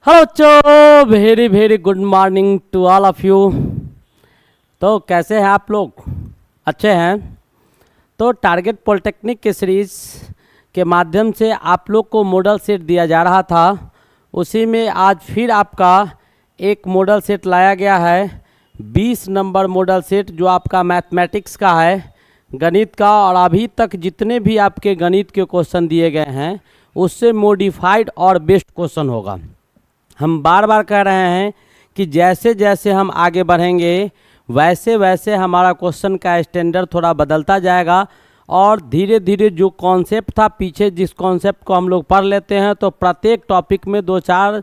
Hello बच्चों, very very good morning to all of you. तो कैसे हैं आप लोग? अच्छे हैं। तो टारगेट पॉलिटेक्निक के सीरीज़ के माध्यम से आप लोग को मॉडल सेट दिया जा रहा था, उसी में आज फिर आपका एक मॉडल सेट लाया गया है। 20 नंबर मॉडल सेट जो आपका मैथमेटिक्स का है, गणित का, और अभी तक जितने भी आपके गणित के क्वेश्चन दिए गए हैं उससे मॉडिफाइड और बेस्ट क्वेश्चन होगा। हम बार बार कह रहे हैं कि जैसे जैसे हम आगे बढ़ेंगे वैसे वैसे हमारा क्वेश्चन का स्टैंडर्ड थोड़ा बदलता जाएगा, और धीरे धीरे जो कॉन्सेप्ट था पीछे, जिस कॉन्सेप्ट को हम लोग पढ़ लेते हैं तो प्रत्येक टॉपिक में 2-4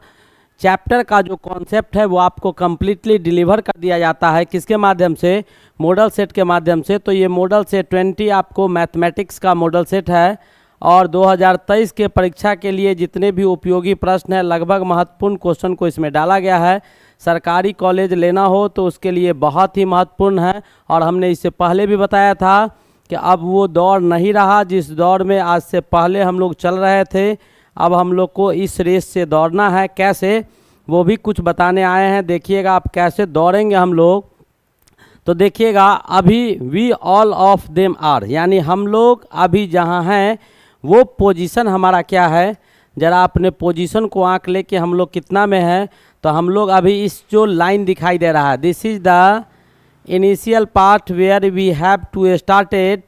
चैप्टर का जो कॉन्सेप्ट है वो आपको कम्प्लीटली डिलीवर कर दिया जाता है। किसके माध्यम से? मॉडल सेट के माध्यम से। तो ये मॉडल सेट 20 आपको मैथमेटिक्स का मॉडल सेट है, और 2023 के परीक्षा के लिए जितने भी उपयोगी प्रश्न हैं, लगभग महत्वपूर्ण क्वेश्चन को इसमें डाला गया है। सरकारी कॉलेज लेना हो तो उसके लिए बहुत ही महत्वपूर्ण है, और हमने इससे पहले भी बताया था कि अब वो दौर नहीं रहा जिस दौर में आज से पहले हम लोग चल रहे थे। अब हम लोग को इस रेस से दौड़ना है। कैसे, वो भी कुछ बताने आए हैं। देखिएगा आप कैसे दौड़ेंगे हम लोग। तो देखिएगा, अभी we all of them are, यानी हम लोग अभी जहाँ हैं वो पोजीशन हमारा क्या है। ज़रा अपने पोजीशन को आंक ले कि हम लोग कितना में हैं। तो हम लोग अभी इस जो लाइन दिखाई दे रहा है, this is the initial part where we have to started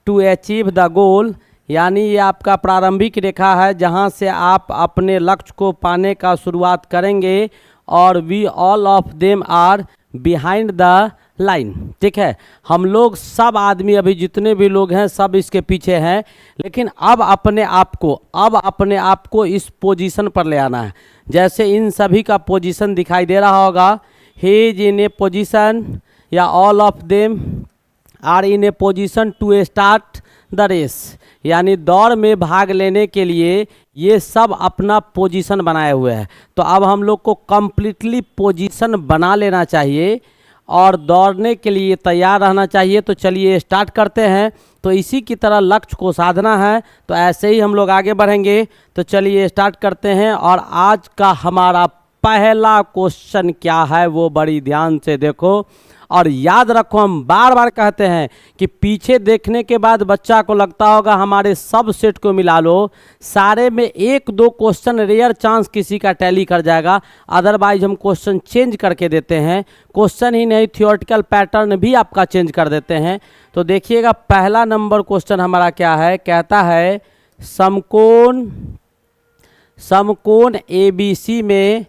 to achieve the goal, यानी ये आपका प्रारंभिक रेखा है जहाँ से आप अपने लक्ष्य को पाने का शुरुआत करेंगे। और we all of them are behind the line. ठीक है, हम लोग सब आदमी अभी जितने भी लोग हैं सब इसके पीछे हैं, लेकिन अब अपने आप को इस पोजीशन पर ले आना है। जैसे इन सभी का पोजीशन दिखाई दे रहा होगा, he is in a position, या all of them are in a position to start the race, यानी दौड़ में भाग लेने के लिए ये सब अपना पोजीशन बनाए हुए हैं। तो अब हम लोग को कम्प्लीटली पोजीशन बना लेना चाहिए और दौड़ने के लिए तैयार रहना चाहिए। तो चलिए स्टार्ट करते हैं। तो इसी की तरह लक्ष्य को साधना है, तो ऐसे ही हम लोग आगे बढ़ेंगे। तो चलिए स्टार्ट करते हैं। और आज का हमारा पहला क्वेश्चन क्या है वो बड़ी ध्यान से देखो और याद रखो। हम बार बार कहते हैं कि पीछे देखने के बाद बच्चा को लगता होगा हमारे सब सेट को मिला लो, सारे में 1-2 क्वेश्चन रेयर चांस किसी का टैली कर जाएगा, अदरवाइज हम क्वेश्चन चेंज करके देते हैं। क्वेश्चन ही नहीं, थियोरेटिकल पैटर्न भी आपका चेंज कर देते हैं। तो देखिएगा, पहला नंबर क्वेश्चन हमारा क्या है। कहता है समकोण ABC में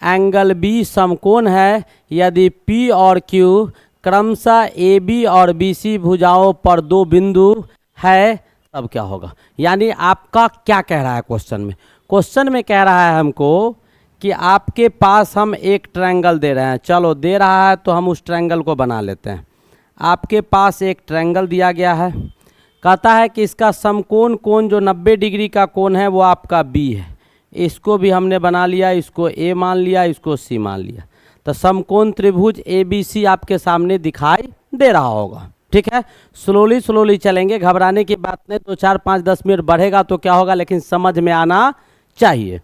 एंगल बी समकोण है यदि P और Q क्रमशः AB और BC भुजाओं पर 2 बिंदु है, तब क्या होगा। यानी आपका क्या कह रहा है क्वेश्चन में कह रहा है हमको कि आपके पास हम एक ट्रायंगल दे रहे हैं। चलो दे रहा है तो हम उस ट्रायंगल को बना लेते हैं। आपके पास एक ट्रायंगल दिया गया है, कहता है कि इसका समकोण कोण जो 90 डिग्री का कोण है वो आपका B है। इसको भी हमने बना लिया, इसको A मान लिया, इसको C मान लिया। तो समकोण त्रिभुज ABC आपके सामने दिखाई दे रहा होगा। ठीक है, स्लोली चलेंगे, घबराने की बात नहीं। 2, 4, 5, 10 मिनट बढ़ेगा तो क्या होगा, लेकिन समझ में आना चाहिए।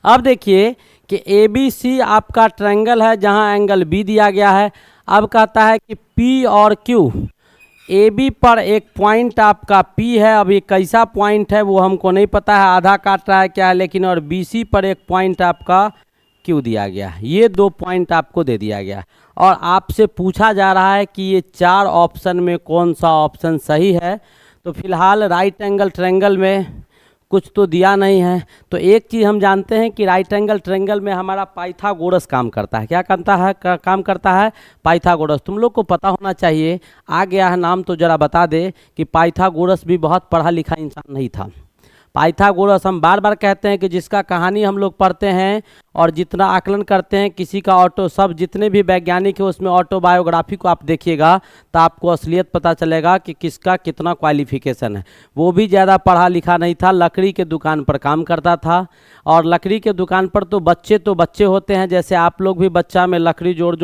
अब देखिए कि ABC आपका ट्रायंगल है जहां एंगल B दिया गया है। अब कहता है कि P और Q, AB पर एक पॉइंट आपका P है। अब ये कैसा पॉइंट है वो हमको नहीं पता है, आधा काट रहा है क्या है, लेकिन और BC पर एक पॉइंट आपका Q दिया गया है। ये 2 पॉइंट आपको दे दिया गया है, और आपसे पूछा जा रहा है कि ये 4 ऑप्शन में कौन सा ऑप्शन सही है। तो फिलहाल राइट एंगल ट्रायंगल में कुछ तो दिया नहीं है। तो एक चीज़ हम जानते हैं कि राइट एंगल ट्रायंगल में हमारा पाइथागोरस काम करता है। क्या काम करता है? पाइथागोरस। तुम लोग को पता होना चाहिए, आ गया है नाम तो ज़रा बता दे कि पाइथागोरस भी बहुत पढ़ा लिखा इंसान नहीं था। पाइथागोरस हम बार बार कहते हैं कि जिसका कहानी हम लोग पढ़ते हैं और जितना आकलन करते हैं, किसी का सब जितने भी वैज्ञानिक है उसमें ऑटोबायोग्राफी को आप देखिएगा तो आपको असलियत पता चलेगा कि किसका कितना क्वालिफिकेशन है। वो भी ज़्यादा पढ़ा लिखा नहीं था, लकड़ी के दुकान पर काम करता था। और लकड़ी के दुकान पर तो बच्चे होते हैं, जैसे आप लोग भी बच्चा में लकड़ी जोड़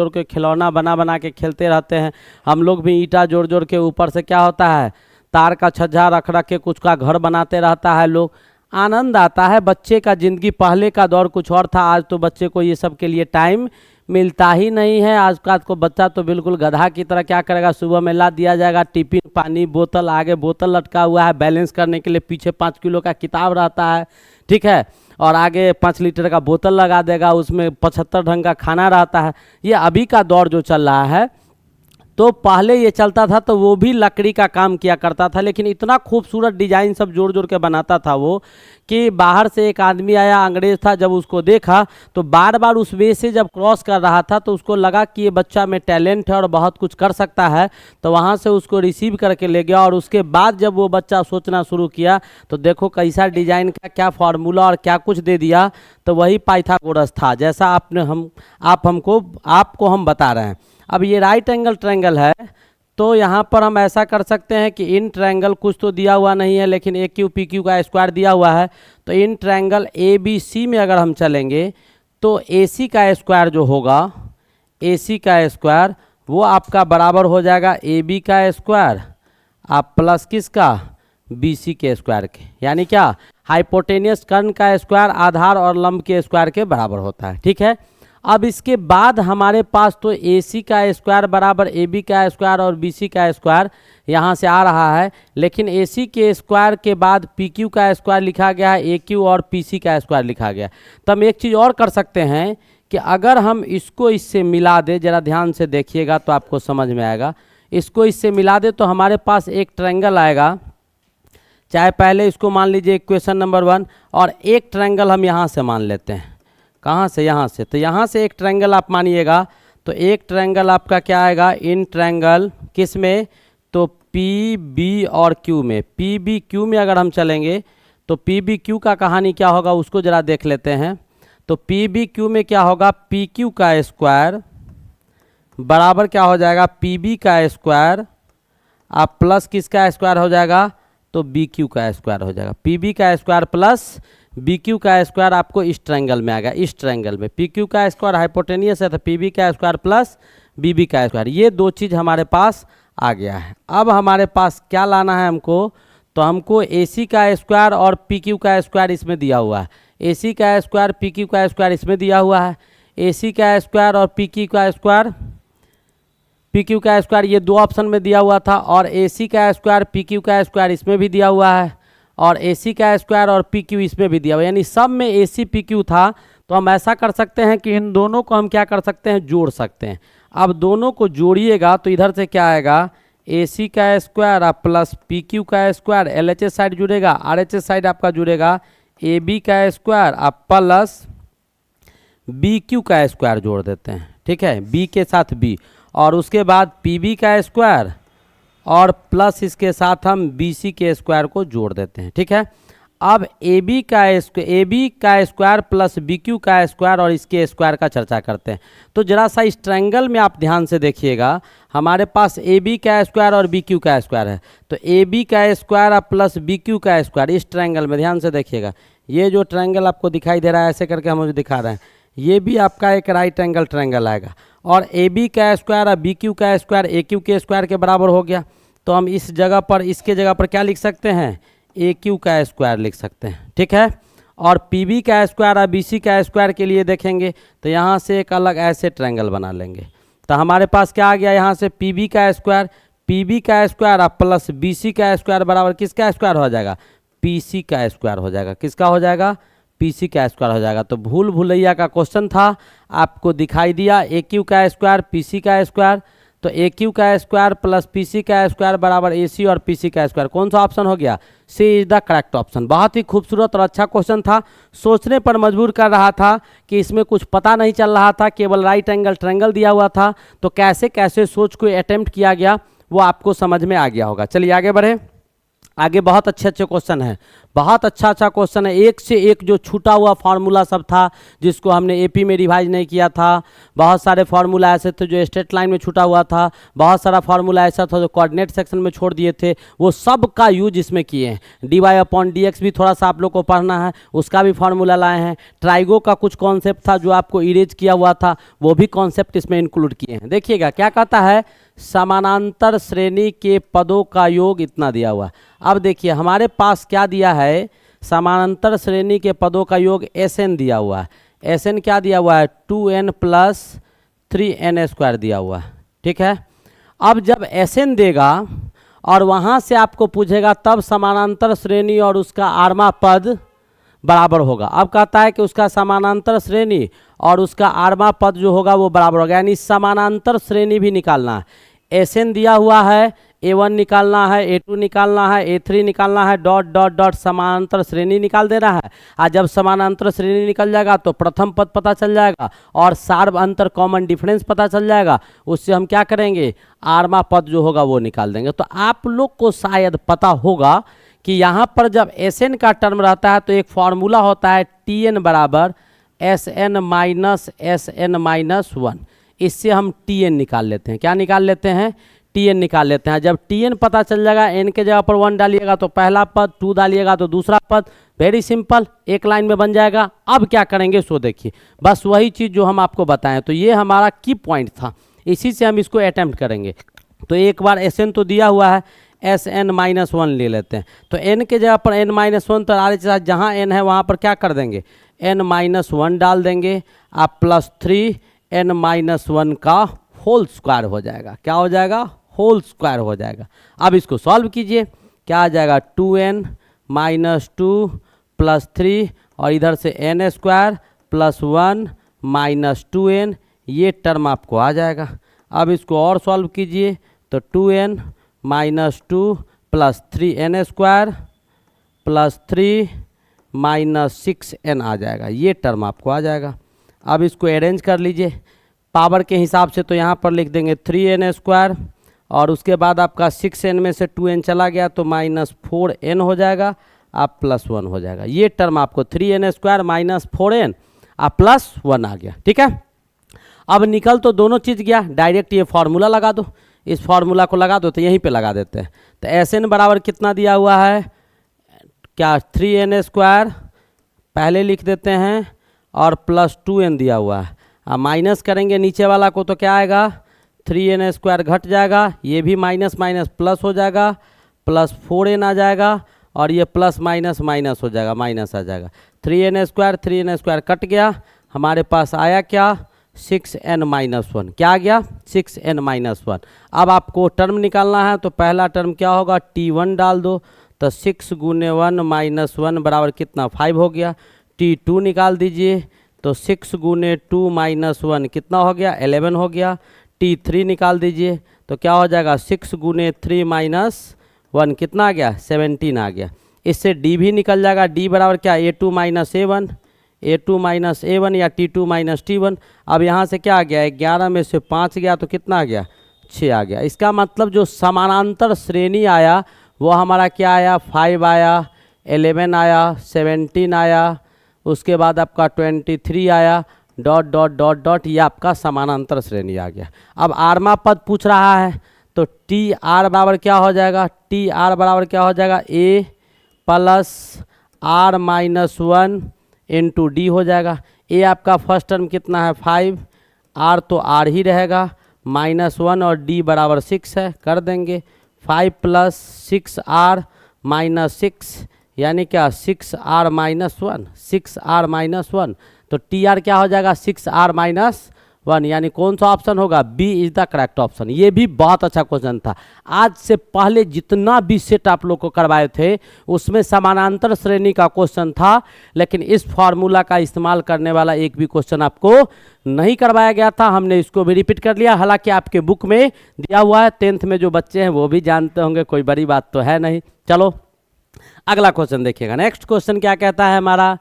के खिलौना बना के खेलते रहते हैं। हम लोग भी ईंटा जोड़ के ऊपर से क्या होता है, तार का छज्जा रख के कुछ का घर बनाते रहता है लोग। आनंद आता है। बच्चे का ज़िंदगी, पहले का दौर कुछ और था, आज तो बच्चे को ये सब के लिए टाइम मिलता ही नहीं है। आज का को बच्चा तो बिल्कुल गधा की तरह क्या करेगा, सुबह में ला दिया जाएगा टिफिन, पानी बोतल, आगे बोतल लटका हुआ है, बैलेंस करने के लिए पीछे 5 किलो का किताब रहता है, ठीक है, और आगे 5 लीटर का बोतल लगा देगा, उसमें 75 ढंग का खाना रहता है। ये अभी का दौर जो चल रहा है, तो पहले ये चलता था तो वो भी लकड़ी का काम किया करता था, लेकिन इतना खूबसूरत डिजाइन सब जोड़ जोड़ के बनाता था वो, कि बाहर से एक आदमी आया, अंग्रेज था, जब उसको देखा तो बार बार उस वे से जब क्रॉस कर रहा था तो उसको लगा कि ये बच्चा में टैलेंट है और बहुत कुछ कर सकता है, तो वहाँ से उसको रिसीव करके ले गया। और उसके बाद जब वो बच्चा सोचना शुरू किया तो देखो कैसा डिजाइन का क्या फार्मूला और क्या कुछ दे दिया, तो वही पाइथागोरस था, जैसा आपको हम बता रहे हैं। अब ये राइट एंगल ट्रायंगल है, तो यहाँ पर हम ऐसा कर सकते हैं कि इन ट्रायंगल कुछ तो दिया हुआ नहीं है, लेकिन ए क्यू पी क्यू का स्क्वायर दिया हुआ है, तो in triangle A B C में अगर हम चलेंगे तो ए सी का स्क्वायर जो होगा, ए सी का स्क्वायर वो आपका बराबर हो जाएगा ए बी का स्क्वायर आप प्लस किसका, बी सी के स्क्वायर के, यानी क्या, हाइपोटेनियस कर्ण का स्क्वायर आधार और लंब के स्क्वायर के बराबर होता है, ठीक है। अब इसके बाद हमारे पास तो ए सी का स्क्वायर बराबर ए बी का स्क्वायर और बी सी का स्क्वायर यहाँ से आ रहा है, लेकिन ए सी के स्क्वायर के बाद पी क्यू का स्क्वायर लिखा गया है, ए क्यू और पी सी का स्क्वायर लिखा गया। तो हम एक चीज़ और कर सकते हैं कि अगर हम इसको इससे मिला दें, ज़रा ध्यान से देखिएगा तो आपको समझ में आएगा, इसको इससे मिला दे तो हमारे पास एक ट्रायंगल आएगा, चाहे पहले इसको मान लीजिए इक्वेशन नंबर 1, और एक ट्रायंगल हम यहाँ से मान लेते हैं, कहाँ से, यहाँ से, तो यहाँ से एक ट्रायंगल आप मानिएगा, तो एक ट्रायंगल आपका क्या आएगा, इन ट्रायंगल किस में, तो पी बी और क्यू में, पी बी क्यू में अगर हम चलेंगे तो पी बी क्यू का कहानी क्या होगा उसको ज़रा देख लेते हैं। तो पी बी क्यू में क्या होगा, पी क्यू का स्क्वायर बराबर क्या हो जाएगा, पी बी का स्क्वायर आप प्लस किसका स्क्वायर हो जाएगा, तो बी क्यू का स्क्वायर हो जाएगा, पी बी का स्क्वायर प्लस बी क्यू का स्क्वायर आपको इस ट्रायंगल में आएगा। इस ट्रायंगल में पी क्यू का स्क्वायर हाइपोटेनियस है तो पी बी का स्क्वायर प्लस बी बी का स्क्वायर, ये दो चीज़ हमारे पास आ गया है। अब हमारे पास क्या लाना है हमको, तो हमको ए सी का स्क्वायर और पी क्यू का स्क्वायर इसमें दिया हुआ है, ए सी का स्क्वायर पी क्यू का स्क्वायर इसमें दिया हुआ है, ए सी का स्क्वायर और पी क्यू का स्क्वायर, पी क्यू का स्क्वायर ये दो ऑप्शन में दिया हुआ था, और ए सी का स्क्वायर पी क्यू का स्क्वायर इसमें भी दिया हुआ है, और ए सी का स्क्वायर और पी क्यू इसमें भी दिया हुआ, यानी सब में ए सी पी क्यू था। तो हम ऐसा कर सकते हैं कि इन दोनों को हम क्या कर सकते हैं, जोड़ सकते हैं। अब दोनों को जोड़िएगा तो इधर से क्या आएगा, ए सी का स्क्वायर आप प्लस पी क्यू का square, L H S side जुड़ेगा, आर एच एस साइड आपका जुड़ेगा, ए बी का स्क्वायर आप प्लस बी क्यू का स्क्वायर जोड़ देते हैं, ठीक है, बी के साथ बी, और उसके बाद पी बी का स्क्वायर और प्लस इसके साथ हम बी सी के स्क्वायर को जोड़ देते हैं, ठीक है। अब ए बी का स्क्वायर प्लस बी क्यू का स्क्वायर और इसके स्क्वायर का चर्चा करते हैं। तो जरा सा इस ट्रायंगल में आप ध्यान से देखिएगा, हमारे पास ए बी का स्क्वायर और बी क्यू का स्क्वायर है, तो ए बी का स्क्वायर आप प्लस बी क्यू का स्क्वायर, इस ट्रायंगल में ध्यान से देखिएगा, ये जो ट्रायंगल आपको दिखाई दे रहा है ऐसे करके हम मुझे दिखा रहे हैं, ये भी आपका एक राइट एंगल ट्रायंगल आएगा, और ए बी का स्क्वायर और बी क्यू का स्क्वायर ए क्यू के स्क्वायर के बराबर हो गया। तो हम इस जगह पर, इसके जगह पर क्या लिख सकते हैं, ए क्यू का स्क्वायर लिख सकते हैं, ठीक है। और पी बी का स्क्वायर और बी सी का स्क्वायर के लिए देखेंगे तो यहाँ से एक अलग ऐसे ट्रायंगल बना लेंगे, तो हमारे पास क्या आ गया, यहाँ से पी बी का स्क्वायर आप प्लस बी सी का स्क्वायर बराबर किसका स्क्वायर हो जाएगा, पी सी का स्क्वायर हो जाएगा, किसका हो जाएगा, पी सी का स्क्वायर हो जाएगा। तो भूल भुलैया का क्वेश्चन था, आपको दिखाई दिया ए क्यू का स्क्वायर पी सी का स्क्वायर, तो ए क्यू का स्क्वायर प्लस पी सी का स्क्वायर बराबर ए सी और पी सी का स्क्वायर, कौन सा ऑप्शन हो गया, सी इज द करेक्ट ऑप्शन। बहुत ही खूबसूरत और अच्छा क्वेश्चन था, सोचने पर मजबूर कर रहा था कि इसमें कुछ पता नहीं चल रहा था, केवल राइट एंगल ट्रायंगल दिया हुआ था, तो कैसे कैसे सोच को अटेम्प्ट किया गया वो आपको समझ में आ गया होगा। चलिए आगे बढ़े, आगे बहुत अच्छे अच्छे क्वेश्चन हैं, बहुत अच्छा क्वेश्चन है, एक से एक जो छूटा हुआ फार्मूला सब था जिसको हमने एपी में रिवाइज नहीं किया था, बहुत सारे फार्मूला ऐसे थे जो स्ट्रेट लाइन में छूटा हुआ था, बहुत सारा फार्मूला ऐसा था जो कोऑर्डिनेट सेक्शन में छोड़ दिए थे, वो सब का यूज इसमें किए हैं। D Y upon D X भी थोड़ा सा आप लोग को पढ़ना है, उसका भी फार्मूला लाए हैं। ट्राइगो का कुछ कॉन्सेप्ट था जो आपको इरेज किया हुआ था, वो भी कॉन्सेप्ट इसमें इंक्लूड किए हैं। देखिएगा क्या कहता है, समानांतर श्रेणी के पदों का योग इतना दिया हुआ है। अब देखिए हमारे पास क्या दिया है, समानांतर श्रेणी के पदों का योग Sn दिया हुआ है। Sn क्या दिया हुआ है? 2n प्लस 3n² दिया हुआ है। ठीक है, अब जब Sn देगा और वहाँ से आपको पूछेगा तब समानांतर श्रेणी और उसका आरमा पद बराबर होगा। अब कहता है कि उसका समानांतर श्रेणी और उसका आरमा पद जो होगा वो बराबर होगा, यानी समानांतर श्रेणी भी निकालना है। Sn दिया हुआ है, A1 निकालना है, A2 निकालना है, A3 निकालना है, डॉट डॉट डॉट समानांतर श्रेणी निकाल देना है। और जब समानांतर श्रेणी निकल जाएगा तो प्रथम पद पता चल जाएगा और सार्व अंतर कॉमन डिफरेंस पता चल जाएगा। उससे हम क्या करेंगे? आरमा पद जो होगा वो निकाल देंगे। तो आप लोग को शायद पता होगा कि यहाँ पर जब Sn का टर्म रहता है तो एक फॉर्मूला होता है Tn बराबर Sn माइनस Sn माइनस 1। इससे हम Tn निकाल लेते हैं। क्या निकाल लेते हैं? Tn निकाल लेते हैं। जब Tn पता चल जाएगा, n के जगह पर 1 डालिएगा तो पहला पद, 2 डालिएगा तो दूसरा पद, वेरी सिंपल, एक लाइन में बन जाएगा। अब क्या करेंगे सो देखिए, बस वही चीज़ जो हम आपको बताएं। तो ये हमारा की पॉइंट था, इसी से हम इसको अटैम्प्ट करेंगे। तो एक बार Sn तो दिया हुआ है, Sn माइनस 1 ले लेते हैं। तो n के जगह पर n माइनस 1, तो आगे साथ जहाँ n है वहाँ पर क्या कर देंगे? n माइनस 1 डाल देंगे, आप प्लस 3n माइनस 1 का होल स्क्वायर हो जाएगा। क्या हो जाएगा? होल स्क्वायर हो जाएगा। अब इसको सॉल्व कीजिए, क्या आ जाएगा? 2n माइनस 2 प्लस 3 और इधर से n² प्लस 1 माइनस 2n, ये टर्म आपको आ जाएगा। अब इसको और सॉल्व कीजिए तो 2n minus 2 plus 3n² plus 3 minus 6n आ जाएगा, ये टर्म आपको आ जाएगा। अब इसको अरेंज कर लीजिए पावर के हिसाब से, तो यहाँ पर लिख देंगे 3n² और उसके बाद आपका 6n में से 2n चला गया तो माइनस 4n हो जाएगा, आप प्लस 1 हो जाएगा। ये टर्म आपको 3n² माइनस 4n आप प्लस 1 आ गया। ठीक है, अब निकल तो दोनों चीज़ गया, डायरेक्ट ये फार्मूला लगा दो, इस फार्मूला को लगा दो तो यहीं पे लगा देते हैं। तो Sn बराबर कितना दिया हुआ है? क्या 3n² पहले लिख देते हैं और प्लस 2n दिया हुआ है। अब माइनस करेंगे नीचे वाला को तो क्या आएगा? 3n² घट जाएगा, ये भी माइनस माइनस प्लस हो जाएगा, प्लस 4n आ जाएगा और ये प्लस माइनस माइनस हो जाएगा, माइनस आ जाएगा। 3n² कट गया, हमारे पास आया क्या? 6n minus 1। क्या आ गया? 6n minus 1। अब आपको टर्म निकालना है तो पहला टर्म क्या होगा? T1 डाल दो, तो 6 गुने 1 माइनस 1 बराबर कितना? 5 हो गया। T2 निकाल दीजिए तो 6 गुने 2 माइनस 1 कितना हो गया? 11 हो गया। T3 निकाल दीजिए तो क्या हो जाएगा? 6 गुने 3 माइनस 1 कितना आ गया? 17 आ गया। इससे D भी निकल जाएगा, D बराबर क्या? A2 minus A1, A2 minus A1 या T2 माइनस T1। अब यहाँ से क्या आ गया? 11 में से 5 गया तो कितना आ गया? 6 आ गया। इसका मतलब जो समानांतर श्रेणी आया वो हमारा क्या आया? 5 आया, 11 आया, 17 आया, उसके बाद आपका 23 आया, डॉट डॉट डॉट डॉट, ये आपका समानांतर श्रेणी आ गया। अब आरमा पद पूछ रहा है तो टी आर बराबर क्या हो जाएगा? टी आर बराबर क्या हो जाएगा? A plus r minus 1 into d हो जाएगा। ए आपका फर्स्ट टर्म कितना है? 5, आर तो आर ही रहेगा, माइनस 1 और डी बराबर 6 है, कर देंगे। 5 प्लस 6r माइनस 6 यानी क्या? 6r minus 1, 6r minus 1। तो टी आर क्या हो जाएगा? 6r माइनस 1, यानी कौन सा ऑप्शन होगा? B is the correct option. ये भी बहुत अच्छा क्वेश्चन था। आज से पहले जितना भी सेट आप लोग को करवाए थे उसमें समानांतर श्रेणी का क्वेश्चन था, लेकिन इस फार्मूला का इस्तेमाल करने वाला एक भी क्वेश्चन आपको नहीं करवाया गया था। हमने इसको भी रिपीट कर लिया, हालांकि आपके बुक में दिया हुआ है। 10th में जो बच्चे हैं वो भी जानते होंगे, कोई बड़ी बात तो है नहीं। चलो अगला क्वेश्चन देखिएगा। नेक्स्ट क्वेश्चन क्या कहता है हमारा?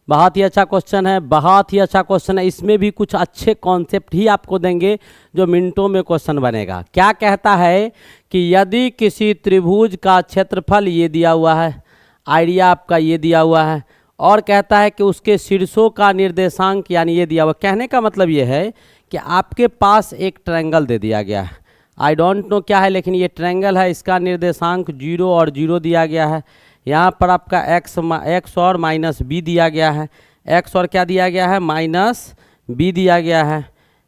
बहुत ही अच्छा क्वेश्चन है, बहुत ही अच्छा क्वेश्चन है। इसमें भी कुछ अच्छे कॉन्सेप्ट ही आपको देंगे जो मिनटों में क्वेश्चन बनेगा। क्या कहता है कि यदि किसी त्रिभुज का क्षेत्रफल ये दिया हुआ है, आइडिया आपका ये दिया हुआ है, और कहता है कि उसके शीर्षों का निर्देशांक यानी ये दिया हुआ। कहने का मतलब ये है कि आपके पास एक ट्रायंगल दे दिया गया है, आई डोंट नो क्या है, लेकिन ये ट्रायंगल है, इसका निर्देशांक 0 और 0 दिया गया है। यहाँ पर आपका x और माइनस बी दिया गया है, x और क्या दिया गया है? माइनस बी दिया गया है,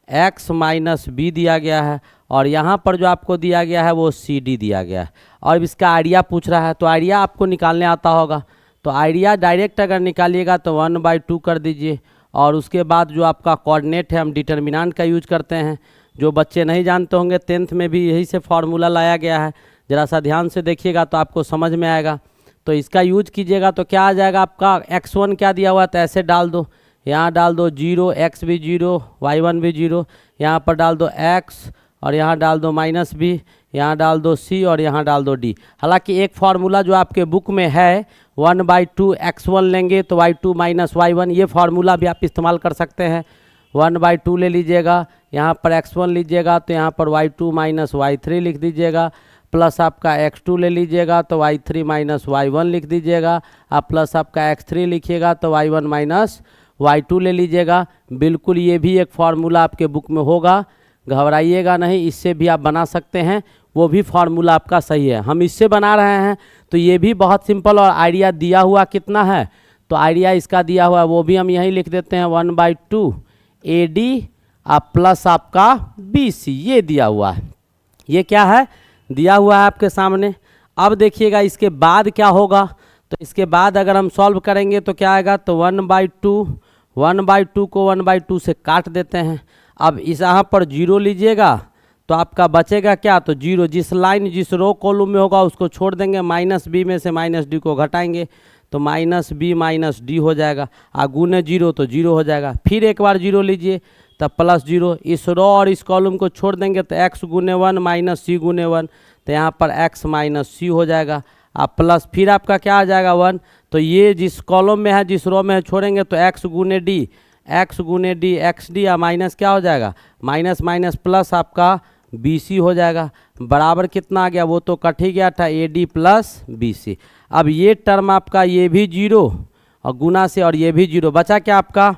x माइनस बी दिया गया है, और यहाँ पर जो आपको दिया गया है वो सी डी दिया गया है। और इसका आइडिया पूछ रहा है, तो आइडिया आपको निकालने आता होगा। तो आइडिया डायरेक्ट अगर निकालिएगा तो 1/2 कर दीजिए, और उसके बाद जो आपका कोऑर्डिनेट है हम डिटर्मिनेंट का यूज करते हैं। जो बच्चे नहीं जानते होंगे 10th में भी यही से फार्मूला लाया गया है, ज़रा सा ध्यान से देखिएगा तो आपको समझ में आएगा। तो इसका यूज कीजिएगा तो क्या आ जाएगा आपका, x1 क्या दिया हुआ है तो ऐसे डाल दो, यहाँ डाल दो 0, x भी 0, y1 भी 0, यहाँ पर डाल दो x और यहाँ डाल दो -b, यहाँ डाल दो c और यहाँ डाल दो d। हालांकि एक फार्मूला जो आपके बुक में है 1/2 x1 लेंगे तो y2 - y1, ये फार्मूला भी आप इस्तेमाल कर सकते हैं। 1/2 ले लीजिएगा, यहाँ पर x1 लीजिएगा तो यहाँ पर y2 - y3 लिख दीजिएगा, प्लस आपका x2 ले लीजिएगा तो y3 - y1 लिख दीजिएगा, आप प्लस आपका x3 लिखिएगा तो y1 - y2 ले लीजिएगा। बिल्कुल ये भी एक फार्मूला आपके बुक में होगा, घबराइएगा नहीं, इससे भी आप बना सकते हैं, वो भी फार्मूला आपका सही है। हम इससे बना रहे हैं तो ये भी बहुत सिंपल, और आइडिया दिया हुआ कितना है तो आइडिया इसका दिया हुआ है वो भी हम यहीं लिख देते हैं 1/2 AD आप प्लस आपका BC, ये दिया हुआ है, ये क्या है दिया हुआ है आपके सामने। अब देखिएगा इसके बाद क्या होगा, तो इसके बाद अगर हम सॉल्व करेंगे तो क्या आएगा, तो 1/2 को 1/2 से काट देते हैं। अब इस यहाँ पर 0 लीजिएगा तो आपका बचेगा क्या, तो 0 जिस लाइन जिस रो कॉलम में होगा उसको छोड़ देंगे, -b में से -d को घटाएंगे तो -b - d हो जाएगा, गुने 0 तो 0 हो जाएगा। फिर एक बार 0 लीजिए तब +0, इस रो और इस कॉलम को छोड़ देंगे तो x गुने 1 - c गुने 1, तो यहाँ पर x - c हो जाएगा, आप प्लस फिर आपका क्या आ जाएगा 1, तो ये जिस कॉलम में है जिस रो में है छोड़ेंगे तो x गुने d xd या माइनस क्या हो जाएगा, माइनस प्लस आपका BC हो जाएगा, बराबर कितना आ गया, वो तो कट ही गया था AD प्लस BC। अब ये टर्म आपका ये भी 0 और गुना से और ये भी 0, बचा क्या आपका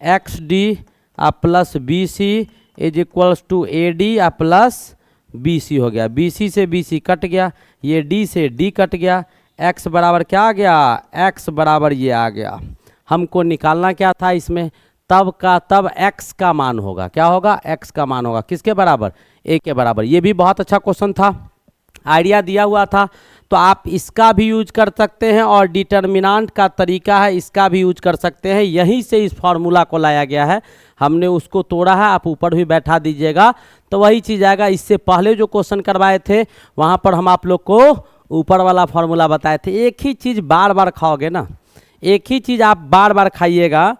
XD आप plus BC is equals to AD आप प्लस BC हो गया। BC से BC कट गया, ये D से D कट गया, X बराबर क्या आ गया, X बराबर ये आ गया। हमको निकालना क्या था इसमें, तब का तब x का मान होगा, क्या होगा x का मान होगा किसके बराबर, a के बराबर। ये भी बहुत अच्छा क्वेश्चन था, आइडिया दिया हुआ था, तो आप इसका भी यूज कर सकते हैं और डिटर्मिनेंट का तरीका है इसका भी यूज कर सकते हैं। यहीं से इस फार्मूला को लाया गया है, हमने उसको तोड़ा है, आप ऊपर भी बैठा दीजिएगा तो वही चीज़ आएगा। इससे पहले जो क्वेश्चन करवाए थे वहाँ पर हम आप लोग को ऊपर वाला फार्मूला बताए थे। एक ही चीज़ बार बार खाओगे ना, एक ही चीज़ आप बार बार खाइएगा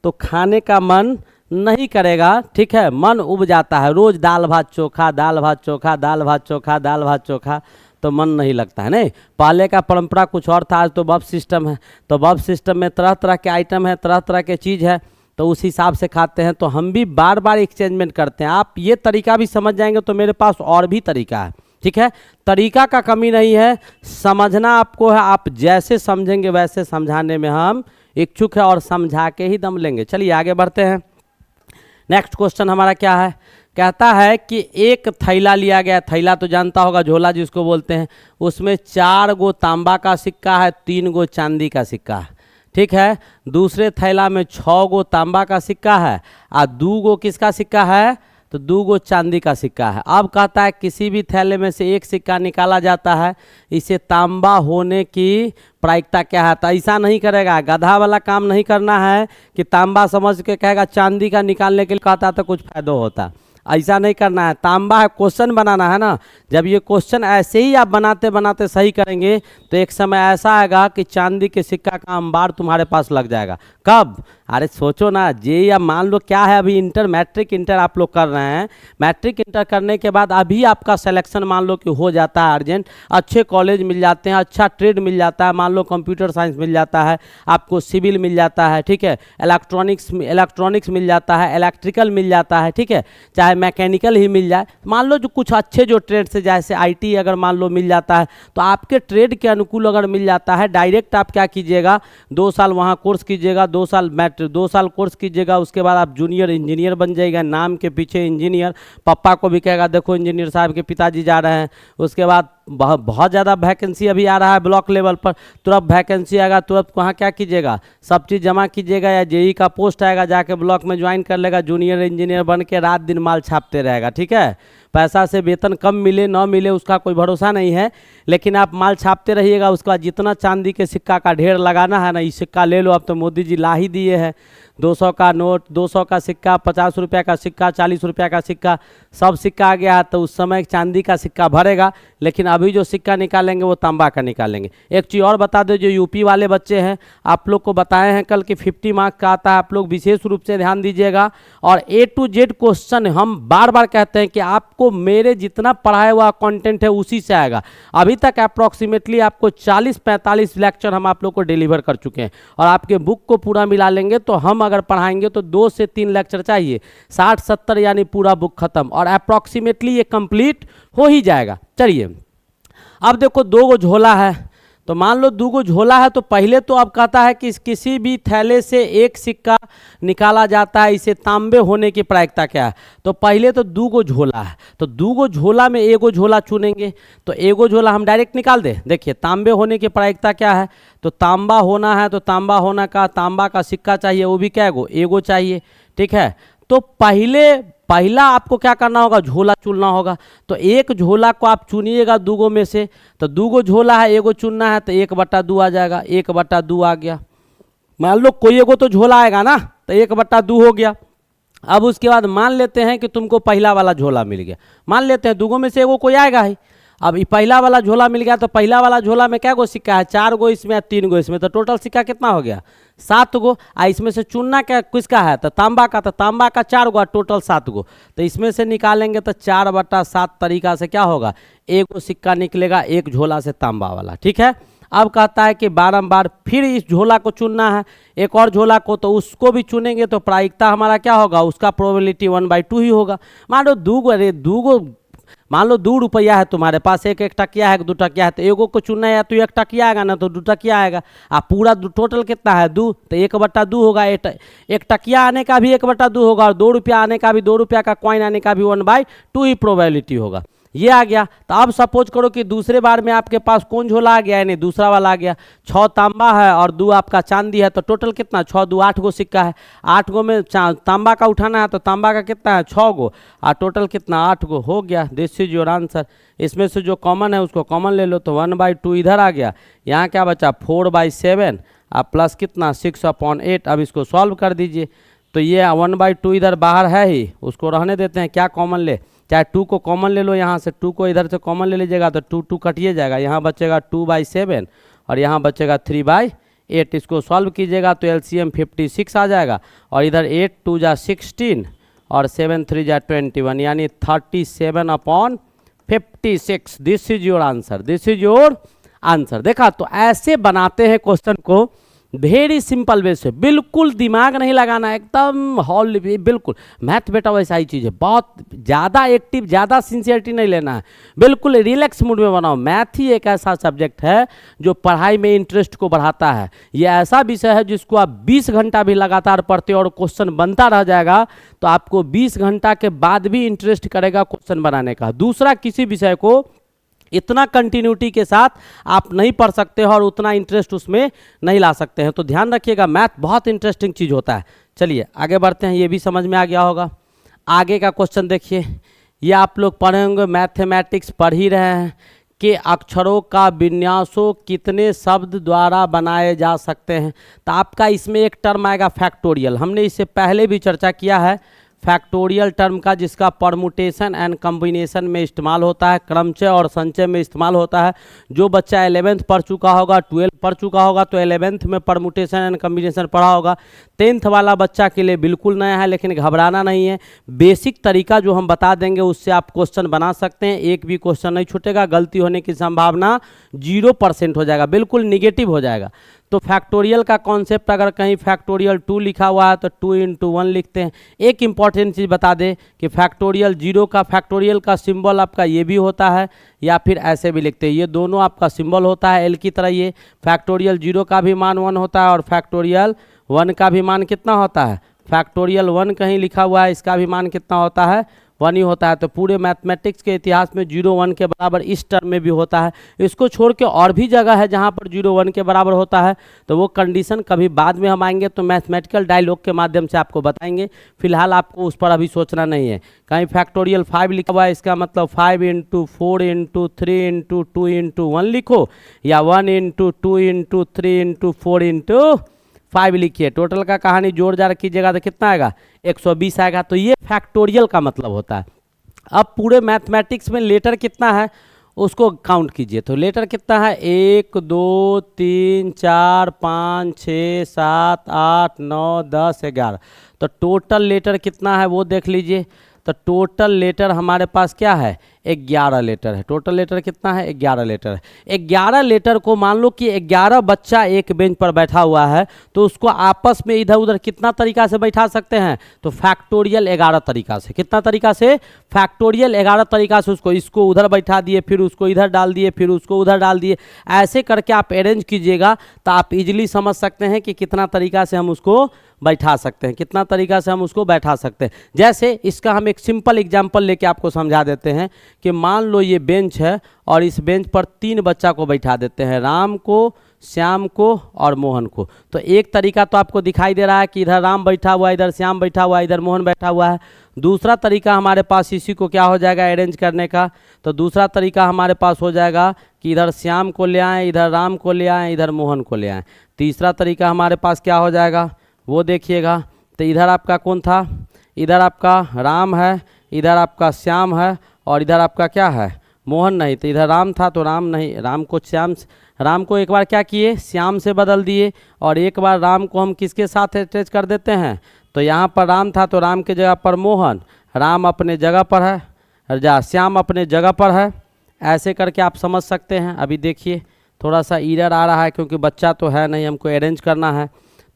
तो खाने का मन नहीं करेगा, ठीक है, मन उब जाता है। रोज़ दाल भात चोखा, दाल भात चोखा, दाल भात चोखा, दाल भात चोखा, तो मन नहीं लगता है। नहीं, पहले का परंपरा कुछ और था, आज तो बफ सिस्टम है, तो बफ सिस्टम में तरह तरह के आइटम है, तरह तरह के चीज़ है, तो उस हिसाब से खाते हैं। तो हम भी बार बार एक्सचेंजमेंट करते हैं। आप ये तरीका भी समझ जाएंगे तो मेरे पास और भी तरीका है, ठीक है, तरीका का कमी नहीं है, समझना आपको है, आप जैसे समझेंगे वैसे समझाने में हम इच्छुक है और समझा के ही दम लेंगे। चलिए आगे बढ़ते हैं। नेक्स्ट क्वेश्चन हमारा क्या है, कहता है कि एक थैला लिया गया, थैला तो जानता होगा झोला जिसको बोलते हैं, उसमें 4 गो तांबा का सिक्का है, 3 गो चांदी का सिक्का है, ठीक है। दूसरे थैला में 6 गो तांबा का सिक्का है और 2 गो किसका सिक्का है, तो 2 गो चांदी का सिक्का है। अब कहता है किसी भी थैले में से एक सिक्का निकाला जाता है, इसे तांबा होने की प्रायिकता क्या है। तो ऐसा नहीं करेगा, गधा वाला काम नहीं करना है कि तांबा समझ के कहेगा चांदी का निकालने के लिए कहता तो कुछ फायदा होता, ऐसा नहीं करना है। तांबा है, क्वेश्चन बनाना है ना, जब ये क्वेश्चन ऐसे ही आप बनाते बनाते सही करेंगे तो एक समय ऐसा आएगा कि चांदी के सिक्का का अंबार तुम्हारे पास लग जाएगा। कब, अरे सोचो ना, जे या मान लो क्या है, अभी इंटर मैट्रिक इंटर आप लोग कर रहे हैं, मैट्रिक इंटर करने के बाद अभी आपका सिलेक्शन मान लो कि हो जाता है अर्जेंट, अच्छे कॉलेज मिल जाते हैं, अच्छा ट्रेड मिल जाता है, मान लो कंप्यूटर साइंस मिल जाता है, आपको सिविल मिल जाता है, ठीक है, इलेक्ट्रॉनिक्स मिल जाता है, इलेक्ट्रिकल मिल जाता है, ठीक है, चाहे मैकेनिकल ही मिल जाए, मान लो जो कुछ अच्छे जो ट्रेड से जैसे IT अगर मान लो मिल जाता है, तो आपके ट्रेड के अनुकूल अगर मिल जाता है, डायरेक्ट आप क्या कीजिएगा, 2 साल वहाँ कोर्स कीजिएगा, 2 साल कोर्स कीजिएगा, उसके बाद आप जूनियर इंजीनियर बन जाइएगा, नाम के पीछे इंजीनियर, पापा को भी कहेगा देखो इंजीनियर साहब के पिताजी जा रहे हैं। उसके बाद बहुत ज़्यादा वैकेंसी अभी आ रहा है ब्लॉक लेवल पर, तुरंत वैकेंसी आएगा, तुरंत वहाँ क्या कीजिएगा, सब चीज़ जमा कीजिएगा, या JEE का पोस्ट आएगा, जाके ब्लॉक में ज्वाइन कर लेगा, जूनियर इंजीनियर बन के रात दिन माल छापते रहेगा, ठीक है, पैसा से वेतन कम मिले ना मिले उसका कोई भरोसा नहीं है, लेकिन आप माल छापते रहिएगा। उसके बाद जितना चांदी के सिक्का का ढेर लगाना है ना, ये सिक्का ले लो। अब तो मोदी जी ला ही दिए हैं, 200 का नोट, 200 का सिक्का, 50 रुपये का सिक्का, 40 रुपये का सिक्का, सब सिक्का आ गया है। तो उस समय चांदी का सिक्का भरेगा, लेकिन अभी जो सिक्का निकालेंगे वो तांबा का निकालेंगे। एक चीज़ और बता दो, जो यूपी वाले बच्चे हैं, आप लोग को बताए हैं कल कि 50 मार्क्स का आता है, आप लोग विशेष रूप से ध्यान दीजिएगा। और A to Z क्वेश्चन हम बार बार कहते हैं कि आपको मेरे जितना पढ़ाया हुआ कंटेंट है उसी से आएगा। अभी तक अप्रॉक्सीमेटली आपको 40-45 लेक्चर हम आप लोग को डिलीवर कर चुके हैं, और आपके बुक को पूरा मिला लेंगे तो हम अगर पढ़ाएंगे तो 2 से 3 लेक्चर चाहिए, 60-70 यानी पूरा बुक खत्म, और अप्रॉक्सीमेटली ये कंप्लीट हो ही जाएगा। चलिए अब देखो, 2 गो झोला है, तो मान लो 2 गो झोला है, तो पहले तो अब कहता है कि किसी भी थैले से एक सिक्का निकाला जाता है, इसे तांबे होने की प्रायिकता क्या है। तो पहले तो 2 गो झोला है, तो 2 गो झोला में एगो झोला चुनेंगे, तो एगो झोला हम डायरेक्ट निकाल दें। देखिए तांबे होने की प्रायिकता क्या है, तो तांबा होना है, तो तांबा होना का तांबा का सिक्का चाहिए, वो भी क्या गो, एगो चाहिए, ठीक है। तो पहला आपको क्या करना होगा, झोला चुनना होगा। तो एक झोला को आप चुनिएगा 2 गो में से, तो 2 गो झोला है, एगो चुनना है, तो 1/2 आ जाएगा, 1/2 आ गया। मान लो कोई एगो तो झोला आएगा ना, तो 1/2 हो गया। अब उसके बाद मान लेते हैं कि तुमको पहला वाला झोला मिल गया, मान लेते हैं 2 गो में से एगो कोई आएगा ही। अब ये पहला वाला झोला मिल गया, तो पहला वाला झोला में क्या गो सिक्का है, 4 गो इसमें, 3 गो इसमें, तो टोटल सिक्का कितना हो गया, 7 गो। इसमें से चुनना क्या किसका है, तो तांबा का, तो तांबा का 4 गो, टोटल 7 गो। तो इसमें से निकालेंगे तो 4/7 तरीका से क्या होगा, एगो सिक्का निकलेगा एक झोला से तांबा वाला, ठीक है। अब कहता है कि बारंबार फिर इस झोला को चुनना है, एक और झोला को, तो उसको भी चुनेंगे तो प्रायिकता हमारा क्या होगा, उसका प्रोबेबिलिटी 1/2 ही होगा। मान लो 2 गो मान लो 2 रुपया है तुम्हारे पास, एक टकिया है, 2 टकिया है, तो एगो को चुनना है, तो 1 टकिया आएगा ना, तो 2 टकिया आएगा। पूरा टोटल कितना है 2, तो 1/2 होगा। एक टकिया आने का भी 1/2 होगा, और 2 रुपया आने का भी, 2 रुपया का कॉइन आने का भी 1/2 ही प्रोबेबिलिटी होगा। ये आ गया। तो अब सपोज करो कि दूसरे बार में आपके पास कौन झोला आ गया, यानी दूसरा वाला आ गया, 6 तांबा है और 2 आपका चांदी है, तो टोटल कितना, 6 2 8 गो सिक्का है। 8 गो में तांबा का उठाना है, तो तांबा का कितना है, 6 गो, और टोटल कितना, 8 गो हो गया। This is your answer. इसमें से जो कॉमन है उसको कॉमन ले लो, तो 1/2 इधर आ गया, यहाँ क्या बचा 4/7 और प्लस कितना 6/8। अब इसको सॉल्व कर दीजिए, तो ये 1/2 इधर बाहर है ही, उसको रहने देते हैं। क्या कॉमन ले, चाहे 2 को कॉमन ले लो, यहाँ से 2 को इधर से कॉमन ले लीजिएगा, तो 2 2 कटिए जाएगा, यहाँ बचेगा 2/7 और यहाँ बचेगा 3/8। इसको सॉल्व कीजिएगा तो एलसीएम 56 आ जाएगा, और इधर 8 2 जा 16 और 7 3 जा 21, यानी 37/56। This is your answer, this is your answer. देखा, तो ऐसे बनाते हैं क्वेश्चन को, वेरी सिंपल वे से, बिल्कुल दिमाग नहीं लगाना, एकदम हॉल, बिल्कुल मैथ बेटा वैसा ही चीज़ है, बहुत ज़्यादा एक्टिव, ज़्यादा सिंसियरिटी नहीं लेना है, बिल्कुल रिलैक्स मूड में बनाओ। मैथ ही एक ऐसा सब्जेक्ट है जो पढ़ाई में इंटरेस्ट को बढ़ाता है। ये ऐसा विषय है जिसको आप 20 घंटा भी लगातार पढ़ते और क्वेश्चन बनता रह जाएगा, तो आपको 20 घंटा के बाद भी इंटरेस्ट करेगा क्वेश्चन बनाने का। दूसरा किसी विषय को इतना कंटिन्यूटी के साथ आप नहीं पढ़ सकते हो और उतना इंटरेस्ट उसमें नहीं ला सकते हैं, तो ध्यान रखिएगा, मैथ बहुत इंटरेस्टिंग चीज़ होता है। चलिए आगे बढ़ते हैं, ये भी समझ में आ गया होगा। आगे का क्वेश्चन देखिए, ये आप लोग पढ़े होंगे, मैथमेटिक्स पढ़ ही रहे हैं कि अक्षरों का विन्यासों कितने शब्द द्वारा बनाए जा सकते हैं। तो आपका इसमें एक टर्म आएगा फैक्टोरियल, हमने इससे पहले भी चर्चा किया है फैक्टोरियल टर्म का, जिसका परमुटेशन एंड कम्बिनेशन में इस्तेमाल होता है, क्रमचय और संचय में इस्तेमाल होता है। जो बच्चा 11th पढ़ चुका होगा, 12 पढ़ चुका होगा, तो 11th में परमुटेशन एंड कम्बिनेशन पढ़ा होगा। 10th वाला बच्चा के लिए बिल्कुल नया है, लेकिन घबराना नहीं है, बेसिक तरीका जो हम बता देंगे उससे आप क्वेश्चन बना सकते हैं, एक भी क्वेश्चन नहीं छूटेगा, गलती होने की संभावना 0% हो जाएगा, बिल्कुल निगेटिव हो जाएगा। तो फैक्टोरियल का कॉन्सेप्ट अगर कहीं फैक्टोरियल 2 लिखा हुआ है तो 2 × 1 लिखते हैं। एक इंपॉर्टेंट चीज़ बता दें कि फैक्टोरियल 0 का फैक्टोरियल का सिंबल आपका ये भी होता है, या फिर ऐसे भी लिखते हैं, ये दोनों आपका सिंबल होता है एल की तरह। ये फैक्टोरियल 0 का भी मान 1 होता है और फैक्टोरियल 1 का भी मान कितना होता है, फैक्टोरियल 1 कहीं लिखा हुआ है, इसका भी मान कितना होता है 1 ही होता है। तो पूरे मैथमेटिक्स के इतिहास में 0 1 के बराबर इस टर्म में भी होता है। इसको छोड़ के और भी जगह है जहाँ पर 0 1 के बराबर होता है, तो वो कंडीशन कभी बाद में हम आएंगे तो मैथमेटिकल डायलॉग के माध्यम से आपको बताएंगे। फिलहाल आपको उस पर अभी सोचना नहीं है। कहीं फैक्टोरियल 5 लिखा हुआ है, इसका मतलब 5 × 4 × 3 × 2 × 1 लिखो, या 1 × 2 × 3 × 4 × 5 लिखिए। टोटल का कहानी जोड़ जाड़ कीजिएगा तो कितना आएगा, 120 आएगा। तो ये फैक्टोरियल का मतलब होता है। अब पूरे मैथमेटिक्स में लेटर कितना है उसको काउंट कीजिए। तो लेटर कितना है, 1 2 3 4 5 6 7 8 9 10 11। तो टोटल लेटर कितना है वो देख लीजिए। तो टोटल लेटर हमारे पास क्या है, 11 लेटर है। टोटल लेटर कितना है, 11 लेटर है। 11 लेटर को मान लो कि 11 बच्चा एक बेंच पर बैठा हुआ है, तो उसको आपस में इधर उधर कितना तरीका से बैठा सकते हैं, तो फैक्टोरियल 11 तरीका से। कितना तरीका से, फैक्टोरियल 11 तरीका से। इसको उधर बैठा दिए, फिर उसको इधर डाल दिए, फिर उसको उधर डाल दिए। ऐसे करके आप अरेंज कीजिएगा तो आप इजीली समझ सकते हैं कि कितना तरीका से हम उसको बैठा सकते हैं, कितना तरीका से हम उसको बैठा सकते हैं। जैसे इसका हम एक सिंपल एग्जांपल लेके आपको समझा देते हैं कि मान लो ये बेंच है और इस बेंच पर 3 बच्चा को बैठा देते हैं, राम को, श्याम को और मोहन को। तो एक तरीका तो आपको दिखाई दे रहा है कि इधर राम बैठा हुआ है, इधर श्याम बैठा हुआ है, इधर मोहन बैठा हुआ है। दूसरा तरीका हमारे पास इसी को क्या हो जाएगा, अरेंज करने का। तो दूसरा तरीका हमारे पास हो जाएगा कि इधर श्याम को ले आएँ, इधर राम को ले आएँ, इधर मोहन को ले आएँ। तीसरा तरीका हमारे पास क्या हो जाएगा वो देखिएगा। तो इधर आपका कौन था, इधर आपका राम है, इधर आपका श्याम है और इधर आपका क्या है, मोहन नहीं। तो इधर राम था तो राम नहीं, राम को एक बार क्या किए, श्याम से बदल दिए, और एक बार राम को हम किसके साथ अटैच कर देते हैं, तो यहाँ पर राम था तो राम के जगह पर मोहन, राम अपने जगह पर है, श्याम अपने जगह पर है। ऐसे करके आप समझ सकते हैं। अभी देखिए थोड़ा सा एरर आ रहा है क्योंकि बच्चा तो है नहीं, हमको अरेंज करना है।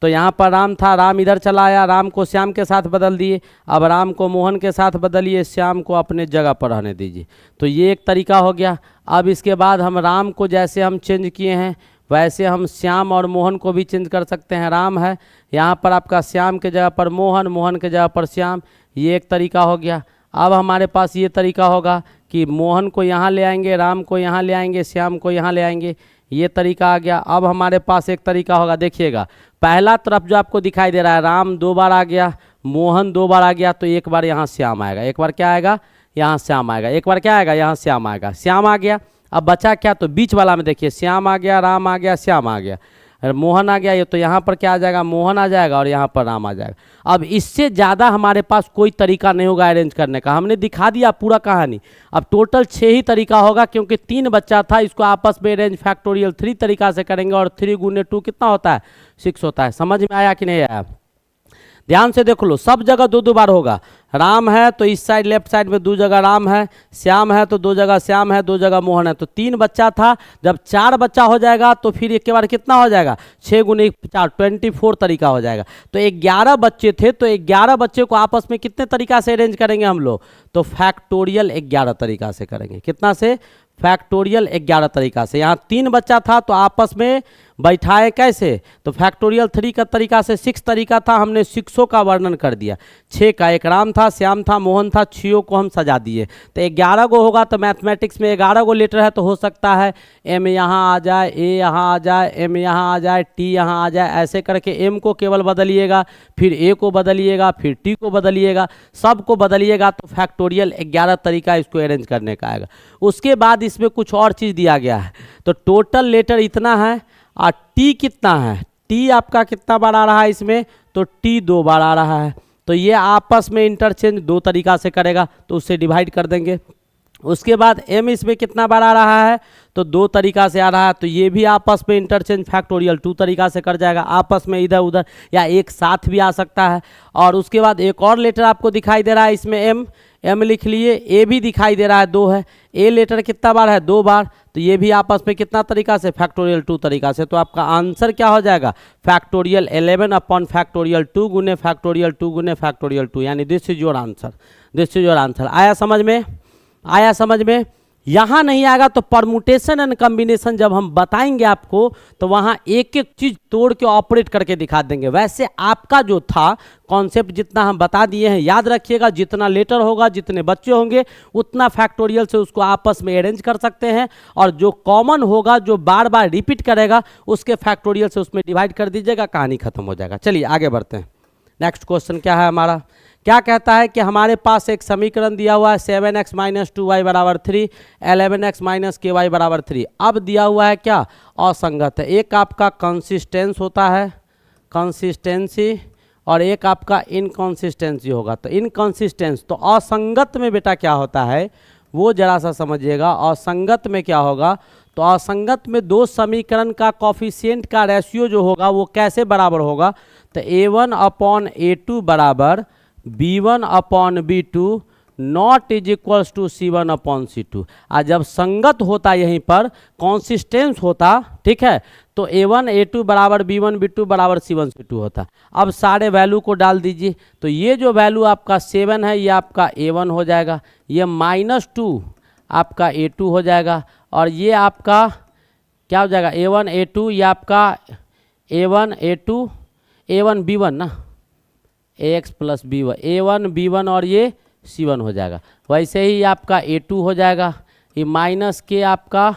तो यहाँ पर राम था, राम इधर चला आया, राम को श्याम के साथ बदल दिए। अब राम को मोहन के साथ बदलिए, श्याम को अपने जगह पर रहने दीजिए। तो ये एक तरीका हो गया। अब इसके बाद हम राम को जैसे हम चेंज किए हैं वैसे हम श्याम और मोहन को भी चेंज कर सकते हैं। राम है, यहाँ पर आपका श्याम के जगह पर मोहन, मोहन के जगह पर श्याम, ये एक तरीका हो गया। अब हमारे पास ये तरीका होगा कि मोहन को यहाँ ले आएंगे, राम को यहाँ ले आएंगे, श्याम को यहाँ ले आएंगे, ये तरीका आ गया। अब हमारे पास एक तरीका होगा, देखिएगा पहला तरफ जो आपको दिखाई दे रहा है, राम 2 बार आ गया, मोहन 2 बार आ गया, तो एक बार यहाँ श्याम आएगा, एक बार क्या आएगा, यहाँ श्याम आएगा, एक बार क्या आएगा, यहाँ श्याम आएगा। श्याम आ गया। अब बचा क्या, तो बीच वाला में देखिए श्याम आ गया, राम आ गया, श्याम आ गया, मोहन आ गया। ये तो यहाँ पर क्या आ जाएगा, मोहन आ जाएगा और यहाँ पर राम आ जाएगा। अब इससे ज़्यादा हमारे पास कोई तरीका नहीं होगा अरेंज करने का, हमने दिखा दिया पूरा कहानी। अब टोटल 6 ही तरीका होगा क्योंकि 3 बच्चा था, इसको आपस में अरेंज फैक्टोरियल 3 तरीका से करेंगे और 3 × 2 कितना होता है, 6 होता है। समझ में आया कि नहीं आया, ध्यान से देख लो। सब जगह 2 2 बार होगा। राम है तो इस साइड लेफ्ट साइड में 2 जगह राम है, श्याम है तो 2 जगह श्याम है, 2 जगह मोहन है। तो 3 बच्चा था, जब 4 बच्चा हो जाएगा तो फिर एक के बाद कितना हो जाएगा, 6 × 4 24 तरीका हो जाएगा। तो 11 बच्चे थे, तो 11 बच्चे को आपस में कितने तरीका से अरेंज करेंगे हम लोग, तो फैक्टोरियल 11 तरीका से करेंगे। कितना से, फैक्टोरियल 11 तरीका से। यहाँ 3 बच्चा था तो आपस में बैठाए कैसे, तो फैक्टोरियल 3 का तरीका से। 6 तरीका था, हमने 6 का वर्णन कर दिया। 6 का, एक राम था, श्याम था, मोहन था, 6 को हम सजा दिए। तो 11 गो होगा, तो मैथमेटिक्स में 11 गो लेटर है तो हो सकता है एम यहाँ आ जाए, ए यहाँ आ जाए, एम यहाँ आ जाए, टी यहाँ आ जाए। ऐसे करके एम को केवल बदलिएगा, फिर ए को बदलिएगा, फिर टी को बदलिएगा, सब को बदलिएगा तो फैक्टोरियल 11 तरीका इसको अरेंज करने का आएगा। उसके बाद इसमें कुछ और चीज़ दिया गया है। तो टोटल लेटर इतना है और टी कितना है, टी आपका कितना बार आ रहा है इसमें, तो टी 2 बार आ रहा है। तो ये आपस में इंटरचेंज 2 तरीका से करेगा तो उससे डिवाइड कर देंगे। उसके बाद एम इसमें कितना बार आ रहा है, तो 2 तरीका से आ रहा है, तो ये भी आपस में इंटरचेंज फैक्टोरियल 2 तरीका से कर जाएगा। आपस में इधर उधर या एक साथ भी आ सकता है। और उसके बाद एक और लेटर आपको दिखाई दे रहा है इसमें एम लिख लिए, ए भी दिखाई दे रहा है 2 है, ए लेटर कितना बार है, 2 बार, तो ये भी आपस में कितना तरीका से, फैक्टोरियल 2 तरीका से। तो आपका आंसर क्या हो जाएगा, फैक्टोरियल 11 अपॉन फैक्टोरियल 2 गुने फैक्टोरियल 2 गुने फैक्टोरियल 2, यानी this is your answer, this is your answer. आया समझ में, आया समझ में। यहाँ नहीं आएगा तो परमुटेशन एंड कम्बिनेशन जब हम बताएंगे आपको तो वहाँ एक एक चीज तोड़ के ऑपरेट करके दिखा देंगे। वैसे आपका जो था कॉन्सेप्ट जितना हम बता दिए हैं, याद रखिएगा, जितना लेटर होगा, जितने बच्चे होंगे, उतना फैक्टोरियल से उसको आपस में अरेंज कर सकते हैं, और जो कॉमन होगा, जो बार बार रिपीट करेगा, उसके फैक्टोरियल से उसमें डिवाइड कर दीजिएगा, कहानी खत्म हो जाएगा। चलिए आगे बढ़ते हैं। नेक्स्ट क्वेश्चन क्या है हमारा, क्या कहता है कि हमारे पास एक समीकरण दिया हुआ है 7x माइनस 2y बराबर 3, 11x माइनस के वाई बराबर 3। अब दिया हुआ है क्या, असंगत है। एक आपका कंसिस्टेंस होता है, कंसिस्टेंसी, और एक आपका इनकंसिस्टेंसी होगा। तो इनकंसिस्टेंस, तो असंगत में बेटा क्या होता है वो जरा सा समझिएगा। असंगत में क्या होगा, तो असंगत में दो समीकरण का कॉफिशिएंट का रेशियो जो होगा वो कैसे बराबर होगा, तो a1/a2 बराबर b1/b2 not is equals to c1/c2। आज जब संगत होता यहीं पर कॉन्सिस्टेंस होता, ठीक है, तो a1 a2 बराबर b1 b2 बराबर c1 c2 होता। अब सारे वैल्यू को डाल दीजिए, तो ये जो वैल्यू आपका 7 है ये आपका a1 हो जाएगा, ये -2 आपका a2 हो जाएगा, और ये आपका क्या हो जाएगा a1 a2, ये आपका a1 a2 a1 b1 ना, ax plus b1 a1 b1 और ये c1 हो जाएगा। वैसे ही आपका a2 हो जाएगा, ये माइनस के आपका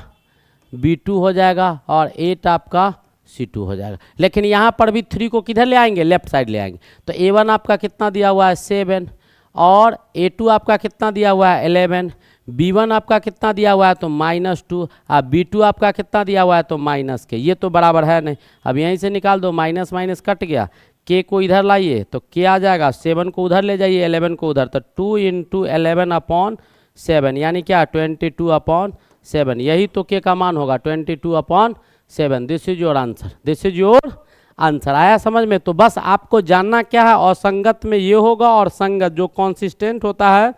b2 हो जाएगा, और 8 आपका c2 हो जाएगा। लेकिन यहाँ पर भी 3 को किधर ले आएंगे, लेफ्ट साइड ले आएंगे। तो a1 आपका कितना दिया हुआ है 7, और a2 आपका कितना दिया हुआ है 11, b1 आपका कितना दिया हुआ है तो -2, अब b2 आपका कितना दिया हुआ है तो माइनस के। ये तो बराबर है नहीं, अब यहीं से निकाल दो, माइनस माइनस कट गया, के को इधर लाइए तो के आ जाएगा, 7 को उधर ले जाइए, 11 को उधर, तो 2 × 11/7 यानी क्या 22/7। यही तो के का मान होगा 22/7। This is your answer, this is your answer. आया समझ में। तो बस आपको जानना क्या है, असंगत में ये होगा, और संगत जो कॉन्सिस्टेंट होता है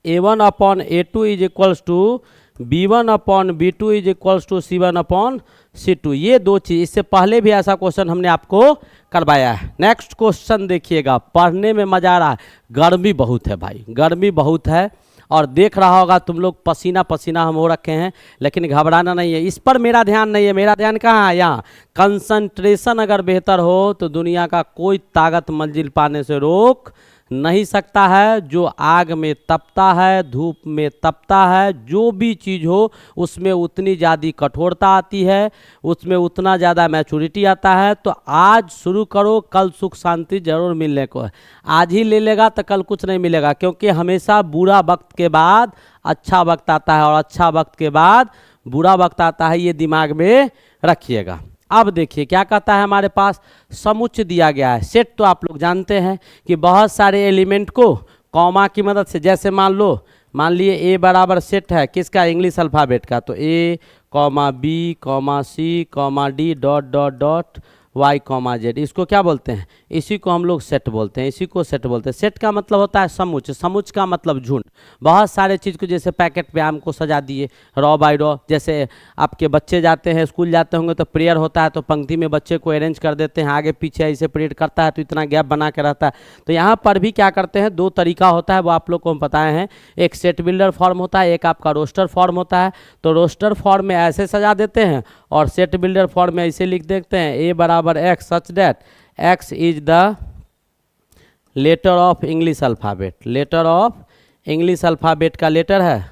a1/a2 is equals to b1/b2 is equals to c1/c2। ये दो चीज, इससे पहले भी ऐसा क्वेश्चन हमने आपको करवाया है। नेक्स्ट क्वेश्चन देखिएगा, पढ़ने में मजा आ रहा है, गर्मी बहुत है भाई, गर्मी बहुत है, और देख रहा होगा तुम लोग पसीना पसीना हम हो रखे हैं, लेकिन घबराना नहीं है, इस पर मेरा ध्यान नहीं है। मेरा ध्यान कहाँ है, यहाँ। कंसंट्रेशन अगर बेहतर हो तो दुनिया का कोई ताकत मंजिल पाने से रोक नहीं सकता है। जो आग में तपता है, धूप में तपता है, जो भी चीज़ हो उसमें उतनी ज़्यादा कठोरता आती है, उसमें उतना ज़्यादा मैच्योरिटी आता है। तो आज शुरू करो, कल सुख शांति जरूर मिलने को है। आज ही ले लेगा तो कल कुछ नहीं मिलेगा, क्योंकि हमेशा बुरा वक्त के बाद अच्छा वक्त आता है, और अच्छा वक्त के बाद बुरा वक्त आता है, ये दिमाग में रखिएगा। अब देखिए क्या कहता है, हमारे पास समुच्चय दिया गया है। सेट तो आप लोग जानते हैं कि बहुत सारे एलिमेंट को कॉमा की मदद से, जैसे मान लिए ए बराबर सेट है किसका, इंग्लिश अल्फ़ाबेट का, तो A, B, C, D dot dot dot Y, Z, इसको क्या बोलते हैं, इसी को हम लोग सेट बोलते हैं, इसी को सेट बोलते हैं। सेट का मतलब होता है समुच्चय, समुच्चय का मतलब झुंड। बहुत सारे चीज़ को जैसे पैकेट पे आम को सजा दिए रॉ बाय रॉ, जैसे आपके बच्चे जाते हैं स्कूल जाते होंगे तो प्रेयर होता है तो पंक्ति में बच्चे को अरेंज कर देते हैं, आगे पीछे ऐसे प्रेयर करता है तो इतना गैप बना के रहता है। तो यहाँ पर भी क्या करते हैं, दो तरीका होता है, वो आप लोग को हम बताए हैं। एक सेट बिल्डर फॉर्म होता है, एक आपका रोस्टर फॉर्म होता है। तो रोस्टर फॉर्म में ऐसे सजा देते हैं, और सेट बिल्डर फॉर्म में ऐसे लिख देते हैं A बराबर X such that X is the letter of English alphabet, letter of English alphabet का लेटर है।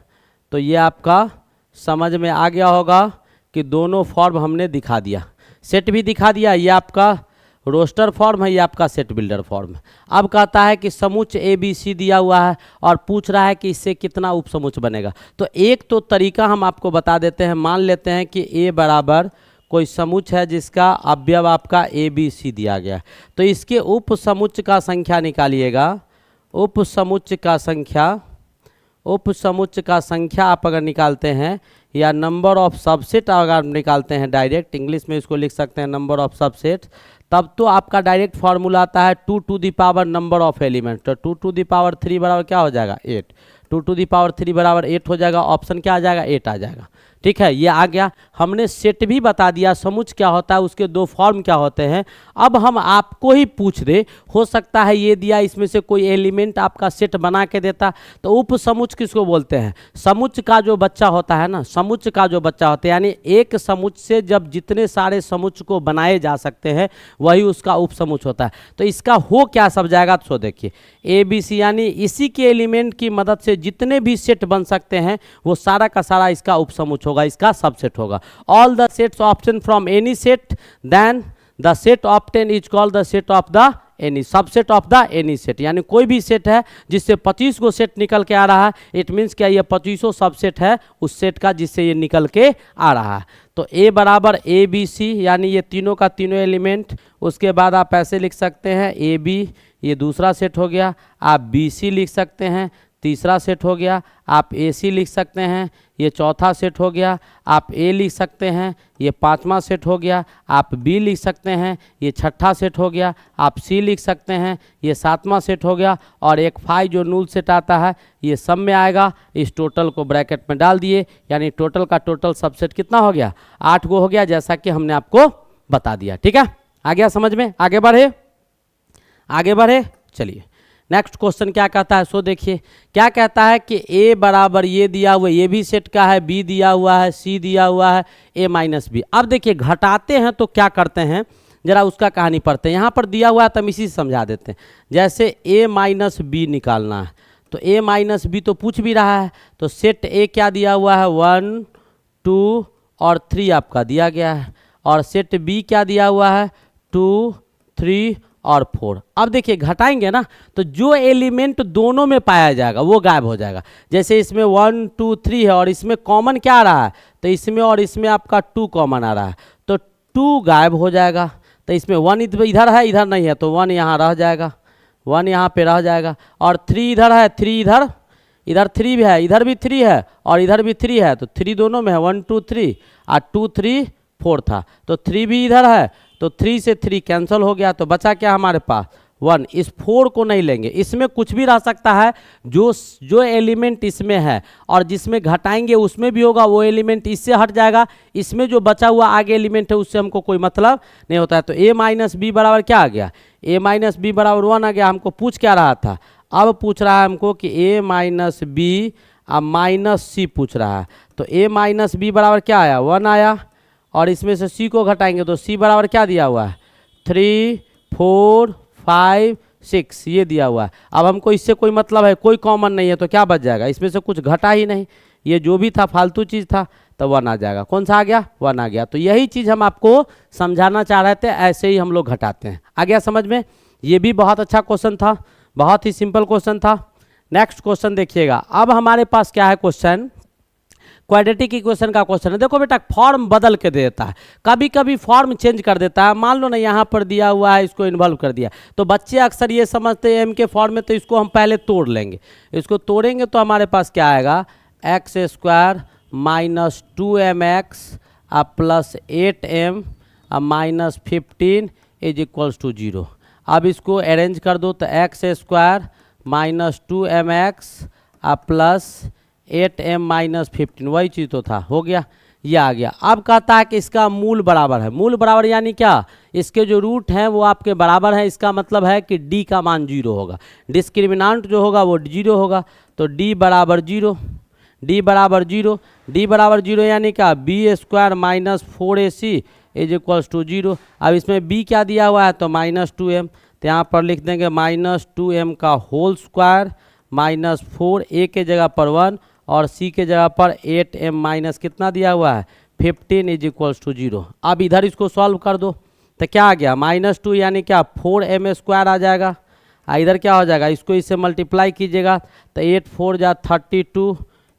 तो ये आपका समझ में आ गया होगा कि दोनों फॉर्म हमने दिखा दिया, सेट भी दिखा दिया, ये आपका रोस्टर फॉर्म है, ये आपका सेट बिल्डर फॉर्म है। अब कहता है कि समुच्चय ABC दिया हुआ है, और पूछ रहा है कि इससे कितना उपसमुच्चय बनेगा। तो एक तो तरीका हम आपको बता देते हैं, मान लेते हैं कि A बराबर कोई समुच्चय है जिसका अवयव आपका ABC दिया गया, तो इसके उपसमुच्चय का संख्या निकालिएगा। उपसमुच्चय का संख्या, उपसमुच्चय का संख्या आप अगर निकालते हैं, या नंबर ऑफ सबसेट अगर निकालते हैं, डायरेक्ट इंग्लिश में इसको लिख सकते हैं नंबर ऑफ सबसेट, तब तो आपका डायरेक्ट फार्मूला आता है 2 to the power number of element. तो 2 टू द पावर 3 बराबर क्या हो जाएगा 8, 2 टू द पावर 3 बराबर 8 हो जाएगा। ऑप्शन क्या आ जाएगा 8 आ जाएगा। ठीक है, ये आ गया। हमने सेट भी बता दिया, समुच्चय क्या होता है, उसके दो फॉर्म क्या होते हैं। अब हम आपको ही पूछ दे, हो सकता है ये दिया, इसमें से कोई एलिमेंट आपका सेट बना के देता, तो उप समुच्चय किसको बोलते हैं? समुच्चय का जो बच्चा होता है ना, समुच्चय का जो बच्चा होता है, यानी एक समुच्चय से जब जितने सारे समुच्चय को बनाए जा सकते हैं वही उसका उप समुच्चय होता है। तो इसका हो क्या सब जाएगा, तो देखिए ए बी सी, यानी इसी के एलिमेंट की मदद से जितने भी सेट बन सकते हैं वो सारा का सारा इसका उप समुच्चय होगा, इसका सबसेट होगा। All the sets obtain from any set, then the set obtain is called the set of the any, subset of the any set. यानी कोई भी सेट है जिससे 25 को सेट निकल के आ रहा है, इट मीन्स क्या ये 25 सबसेट है उस सेट का जिससे ये निकल के आ रहा है। तो ए बराबर ए बी सी, यानी ये तीनों का तीनों एलिमेंट। उसके बाद आप ऐसे लिख सकते हैं ए बी, ये दूसरा सेट हो गया। आप बी सी लिख सकते हैं, तीसरा सेट हो गया। आप ए सी लिख सकते हैं, ये चौथा सेट हो गया। आप ए लिख सकते हैं, ये पांचवा सेट हो गया। आप बी लिख सकते हैं, ये छठा सेट हो गया। आप सी लिख सकते हैं, ये सातवां सेट हो गया। और एक 5 जो नूल सेट आता है ये सब में आएगा। इस टोटल को ब्रैकेट में डाल दिए, यानी टोटल का टोटल सबसेट कितना हो गया, 8 गो हो गया, जैसा कि हमने आपको बता दिया। ठीक है, आ गया समझ में? आगे बढ़े, आगे बढ़े, चलिए नेक्स्ट क्वेश्चन क्या कहता है, सो देखिए क्या कहता है कि a बराबर ये दिया हुआ, ये भी सेट का है, b दिया हुआ है, c दिया हुआ है, a माइनस बी। अब देखिए घटाते हैं तो क्या करते हैं, जरा उसका कहानी पढ़ते हैं। यहाँ पर दिया हुआ है तो हम इसी से समझा देते हैं। जैसे a माइनस बी निकालना है, तो a माइनस बी तो पूछ भी रहा है, तो सेट a क्या दिया हुआ है, 1 2 और 3 आपका दिया गया है। और सेट b क्या दिया हुआ है, 2 3 और 4। अब देखिए घटाएंगे ना, तो जो एलिमेंट दोनों में पाया जाएगा वो गायब हो जाएगा। जैसे इसमें 1 2 3 है और इसमें कॉमन क्या आ रहा है, तो इसमें और इसमें आपका 2 कॉमन आ रहा है, तो 2 गायब हो जाएगा। तो इसमें 1 इधर है, इधर नहीं है, तो 1 यहाँ रह जाएगा, 1 यहाँ पे रह जाएगा। और 3 इधर है, 3 इधर, इधर 3 भी है, इधर भी 3 है और इधर भी 3 है, तो 3 दोनों में है, 1 2 3 और 2 3 4 था, तो 3 भी इधर है, तो 3 से 3 कैंसिल हो गया, तो बचा क्या हमारे पास 1। इस 4 को नहीं लेंगे, इसमें कुछ भी रह सकता है, जो एलिमेंट इसमें है और जिसमें घटाएंगे उसमें भी होगा, वो एलिमेंट इससे हट जाएगा। इसमें जो बचा हुआ आगे एलिमेंट है उससे हमको कोई मतलब नहीं होता है। तो a माइनस बी बराबर क्या आ गया, a माइनस बी बराबर 1 आ गया। हमको पूछ क्या रहा था, अब पूछ रहा है हमको कि a माइनस बी अब माइनस सी पूछ रहा है। तो a माइनस बी बराबर क्या आया, 1 आया। और इसमें से c को घटाएंगे तो c बराबर क्या दिया हुआ है, 3 4 5 6 ये दिया हुआ है। अब हमको इससे कोई मतलब है, कोई कॉमन नहीं है, तो क्या बच जाएगा, इसमें से कुछ घटा ही नहीं, ये जो भी था फालतू चीज़ था, तो 1 आ जाएगा। कौन सा आ गया, 1 आ गया। तो यही चीज़ हम आपको समझाना चाह रहे थे, ऐसे ही हम लोग घटाते हैं। आ गया समझ में? ये भी बहुत अच्छा क्वेश्चन था, बहुत ही सिंपल क्वेश्चन था। नेक्स्ट क्वेश्चन देखिएगा। अब हमारे पास क्या है क्वेश्चन, क्वाड्रेटिक इक्वेशन का क्वेश्चन है। देखो बेटा फॉर्म बदल के दे देता है, कभी कभी फॉर्म चेंज कर देता है। मान लो ना यहाँ पर दिया हुआ है, इसको इन्वॉल्व कर दिया, तो बच्चे अक्सर ये समझते हैं एम के फॉर्म में, तो इसको हम पहले तोड़ लेंगे। इसको तोड़ेंगे तो हमारे पास क्या आएगा, एक्स स्क्वायर माइनस 2mx अब प्लस 8m अब माइनस 15 इज इक्वल्स टू 0। अब इसको अरेंज कर दो, तो एक्स स्क्वायर माइनस 2mx अब प्लस 8m माइनस 15, वही चीज़ तो था, हो गया, ये आ गया। अब कहता है कि इसका मूल बराबर है। मूल बराबर यानी क्या, इसके जो रूट हैं वो आपके बराबर हैं, इसका मतलब है कि d का मान 0 होगा, डिस्क्रिमिनांट जो होगा वो 0 होगा। तो d बराबर 0, d बराबर 0, d बराबर 0 यानी क्या, B square minus 4ac is equals to 0। अब इसमें b क्या दिया हुआ है, तो माइनस 2m, तो यहाँ पर लिख देंगे माइनस 2m का होल स्क्वायर माइनस 4, a के जगह पर 1 और c के जगह पर 8m माइनस कितना दिया हुआ है 15 इज इक्वल्स टू 0। अब इधर इसको सॉल्व कर दो, तो क्या आ गया, माइनस 2 यानी क्या 4m स्क्वायर आ जाएगा। इधर क्या हो जाएगा, इसको इससे मल्टीप्लाई कीजिएगा, तो 8 4 जा 32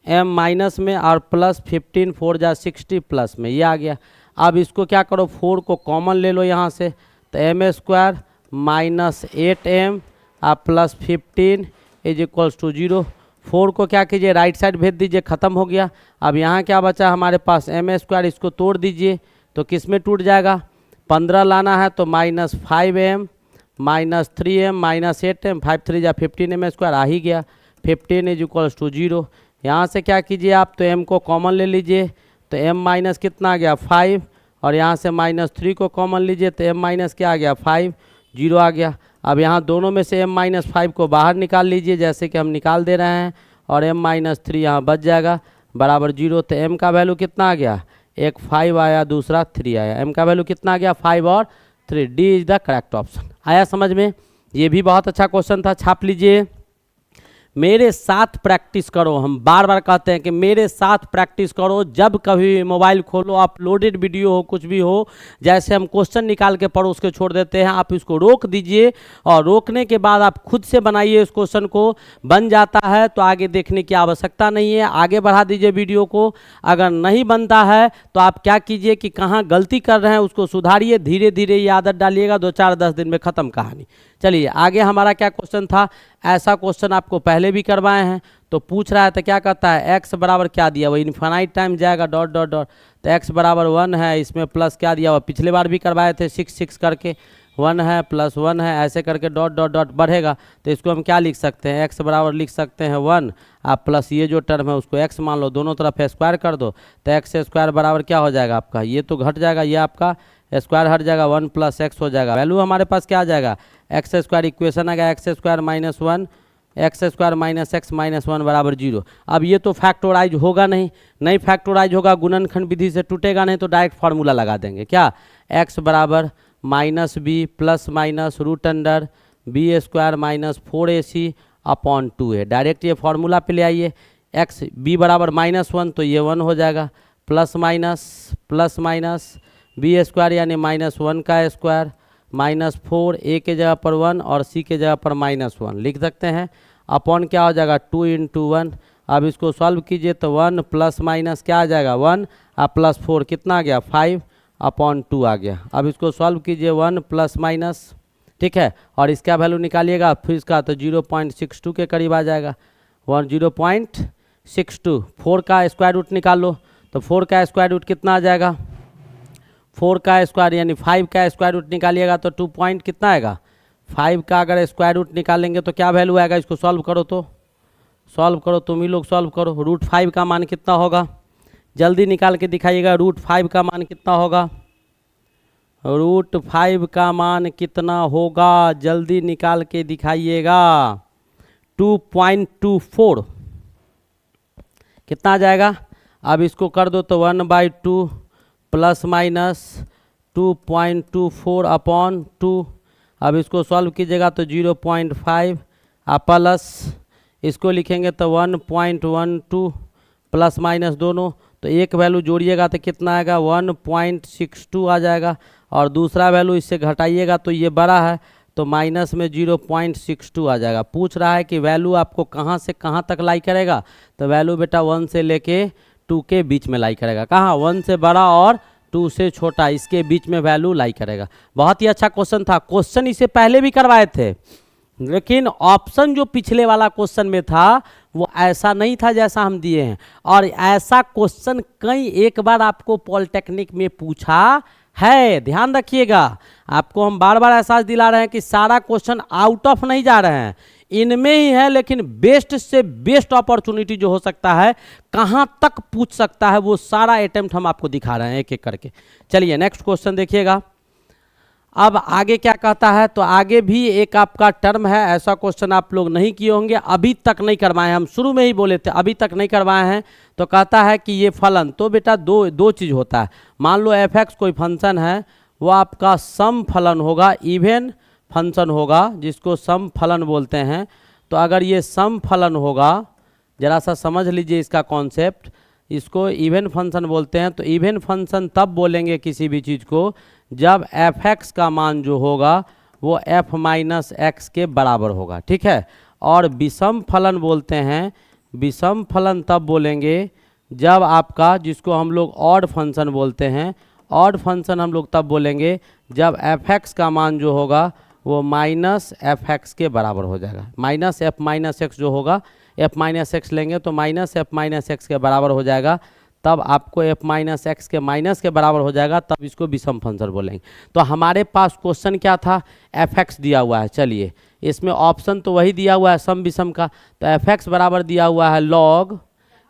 m माइनस में और प्लस 15 4 जा 60 प्लस में, ये आ गया। अब इसको क्या करो, 4 को कॉमन ले लो यहाँ से, तो m स्क्वायर माइनस 8m और प्लस 15 इज इक्वल्स टू 0। 4 को क्या कीजिए, राइट साइड भेज दीजिए, ख़त्म हो गया। अब यहाँ क्या बचा हमारे पास, m स्क्वायर, इसको तोड़ दीजिए तो किस में टूट जाएगा, 15 लाना है तो minus 5m minus 3m minus 8m, 5 3 जा 15m स्क्वायर आ ही गया, 15 इज इक्वल्स टू 0। यहाँ से क्या कीजिए आप, तो m को कॉमन ले लीजिए, तो m माइनस कितना आ गया 5, और यहाँ से -3 को कॉमन लीजिए तो m माइनस क्या आ गया 5, 0 आ गया। अब यहाँ दोनों में से m-5 को बाहर निकाल लीजिए जैसे कि हम निकाल दे रहे हैं, और m-3 यहाँ बच जाएगा बराबर 0। तो m का वैल्यू कितना आ गया, एक 5 आया, दूसरा 3 आया। m का वैल्यू कितना आ गया 5 और 3। D is the correct option. आया समझ में? ये भी बहुत अच्छा क्वेश्चन था, छाप लीजिए। मेरे साथ प्रैक्टिस करो, हम बार बार कहते हैं कि मेरे साथ प्रैक्टिस करो। जब कभी मोबाइल खोलो, अपलोडेड वीडियो हो, कुछ भी हो, जैसे हम क्वेश्चन निकाल के पढ़ो उसके छोड़ देते हैं, आप इसको रोक दीजिए और रोकने के बाद आप खुद से बनाइए इस क्वेश्चन को। बन जाता है तो आगे देखने की आवश्यकता नहीं है, आगे बढ़ा दीजिए वीडियो को। अगर नहीं बनता है तो आप क्या कीजिए कि कहाँ गलती कर रहे हैं उसको सुधारिए, धीरे धीरे ये आदत डालिएगा, 2-4-10 दिन में ख़त्म कहानी। चलिए आगे हमारा क्या क्वेश्चन था। ऐसा क्वेश्चन आपको पहले भी करवाए हैं। तो पूछ रहा है तो क्या कहता है, x बराबर क्या दिया हुआ, इन्फिनाइट टाइम जाएगा डॉट डॉट डॉट, तो x बराबर 1 है, इसमें प्लस क्या दिया हुआ, पिछले बार भी करवाए थे 6 करके, 1 है प्लस 1 है, ऐसे करके डॉट डॉट डॉट बढ़ेगा। तो इसको हम क्या लिख सकते हैं, x बराबर लिख सकते हैं 1, आप प्लस ये जो टर्म है उसको x मान लो, दोनों तरफ स्क्वायर कर दो, तो x स्क्वायर बराबर क्या हो जाएगा आपका, ये तो घट जाएगा, ये आपका स्क्वायर हट जाएगा, 1 + x हो जाएगा। वैल्यू हमारे पास क्या आ जाएगा, एक्स स्क्वायर, इक्वेशन आ गया x square minus 1, x square minus x minus 1 बराबर 0। अब ये तो फैक्टोराइज होगा नहीं फैक्टोराइज होगा, गुणनखंड विधि से टूटेगा नहीं, तो डायरेक्ट फार्मूला लगा देंगे क्या, x बराबर -b plus minus root under B square minus 4ac upon 2 है। डायरेक्ट ये फार्मूला पे ले आइए, x b बराबर -1 तो ये 1 हो जाएगा, प्लस माइनस बी स्क्वायर यानी -1 का स्क्वायर -4, a के जगह पर 1 और c के जगह पर -1 लिख सकते हैं, अपॉन क्या हो जाएगा 2 × 1। अब इसको सॉल्व कीजिए तो 1 प्लस माइनस क्या आ जाएगा 1 और प्लस 4 कितना आ गया 5 अपॉन 2 आ गया। अब इसको सॉल्व कीजिए 1 प्लस माइनस, ठीक है, और इसका वैल्यू निकालिएगा फिर इसका, तो 0.62 के करीब आ जाएगा, 0.62। 4 का स्क्वायर रूट निकाल लो, तो 4 का स्क्वायर रूट कितना आ जाएगा, 4 का स्क्वायर यानी 5 का स्क्वायर रूट निकालिएगा तो 2 पॉइंट कितना आएगा, 5 का अगर स्क्वायर रूट निकालेंगे तो क्या वैल्यू आएगा, इसको सॉल्व करो, तो सॉल्व करो, तुम ही लोग सॉल्व करो। √5 का मान कितना होगा, जल्दी निकाल के दिखाइएगा, √5 का मान कितना होगा, √5 का मान कितना होगा, जल्दी निकाल के दिखाइएगा। 2.24 कितना आ जाएगा। अब इसको कर दो तो 1/2 प्लस माइनस 2.24 अपॉन 2। अब इसको सॉल्व कीजिएगा तो 0.5 प्लस इसको लिखेंगे तो 1.12 प्लस माइनस दोनों, तो एक वैल्यू जोड़िएगा तो कितना आएगा 1.62 आ जाएगा, और दूसरा वैल्यू इससे घटाइएगा तो ये बड़ा है तो माइनस में 0.62 आ जाएगा। पूछ रहा है कि वैल्यू आपको कहाँ से कहाँ तक लाई करेगा, तो वैल्यू बेटा 1 से लेके 2 के बीच में लाई करेगा। कहाँ, 1 से बड़ा और 2 से छोटा, इसके बीच में वैल्यू लाई करेगा। बहुत ही अच्छा क्वेश्चन था। क्वेश्चन इसे पहले भी करवाए थे, लेकिन ऑप्शन जो पिछले वाला क्वेश्चन में था वो ऐसा नहीं था जैसा हम दिए हैं, और ऐसा क्वेश्चन कई एक बार आपको पॉलिटेक्निक में पूछा है। ध्यान रखिएगा, आपको हम बार बार एहसास दिला रहे हैं कि सारा क्वेश्चन आउट ऑफ नहीं जा रहे हैं, इनमें ही है, लेकिन बेस्ट से बेस्ट अपॉर्चुनिटी जो हो सकता है, कहां तक पूछ सकता है, वो सारा अटेम्प्ट हम आपको दिखा रहे हैं एक एक करके। चलिए नेक्स्ट क्वेश्चन देखिएगा। अब आगे क्या कहता है, तो आगे भी एक आपका टर्म है, ऐसा क्वेश्चन आप लोग नहीं किए होंगे, अभी तक नहीं करवाए, हम शुरू में ही बोले थे अभी तक नहीं करवाए हैं। तो कहता है कि ये फलन, तो बेटा दो चीज़ होता है। मान लो f(x) कोई फंक्शन है, वो आपका सम फलन होगा, इवन फंक्शन होगा, जिसको सम फलन बोलते हैं। तो अगर ये सम फलन होगा, जरा सा समझ लीजिए इसका कॉन्सेप्ट, इसको इवन फंक्शन बोलते हैं। तो इवन फंक्शन तब बोलेंगे किसी भी चीज़ को जब f(x) का मान जो होगा वो f-x के बराबर होगा, ठीक है। और विषम फलन बोलते हैं, विषम फलन तब बोलेंगे जब आपका, जिसको हम लोग ऑड फंक्शन बोलते हैं, ऑड फंक्शन हम लोग तब बोलेंगे जब f(x) का मान जो होगा वो -f(x) के बराबर हो जाएगा। -f-x जो होगा, f-x लेंगे तो -f-x के बराबर हो जाएगा, तब आपको f-x के माइनस के बराबर हो जाएगा, तब इसको विषम फंक्शन बोलेंगे। तो हमारे पास क्वेश्चन क्या था, f(x) दिया हुआ है। चलिए इसमें ऑप्शन तो वही दिया हुआ है सम विषम का, तो f(x) बराबर दिया हुआ है log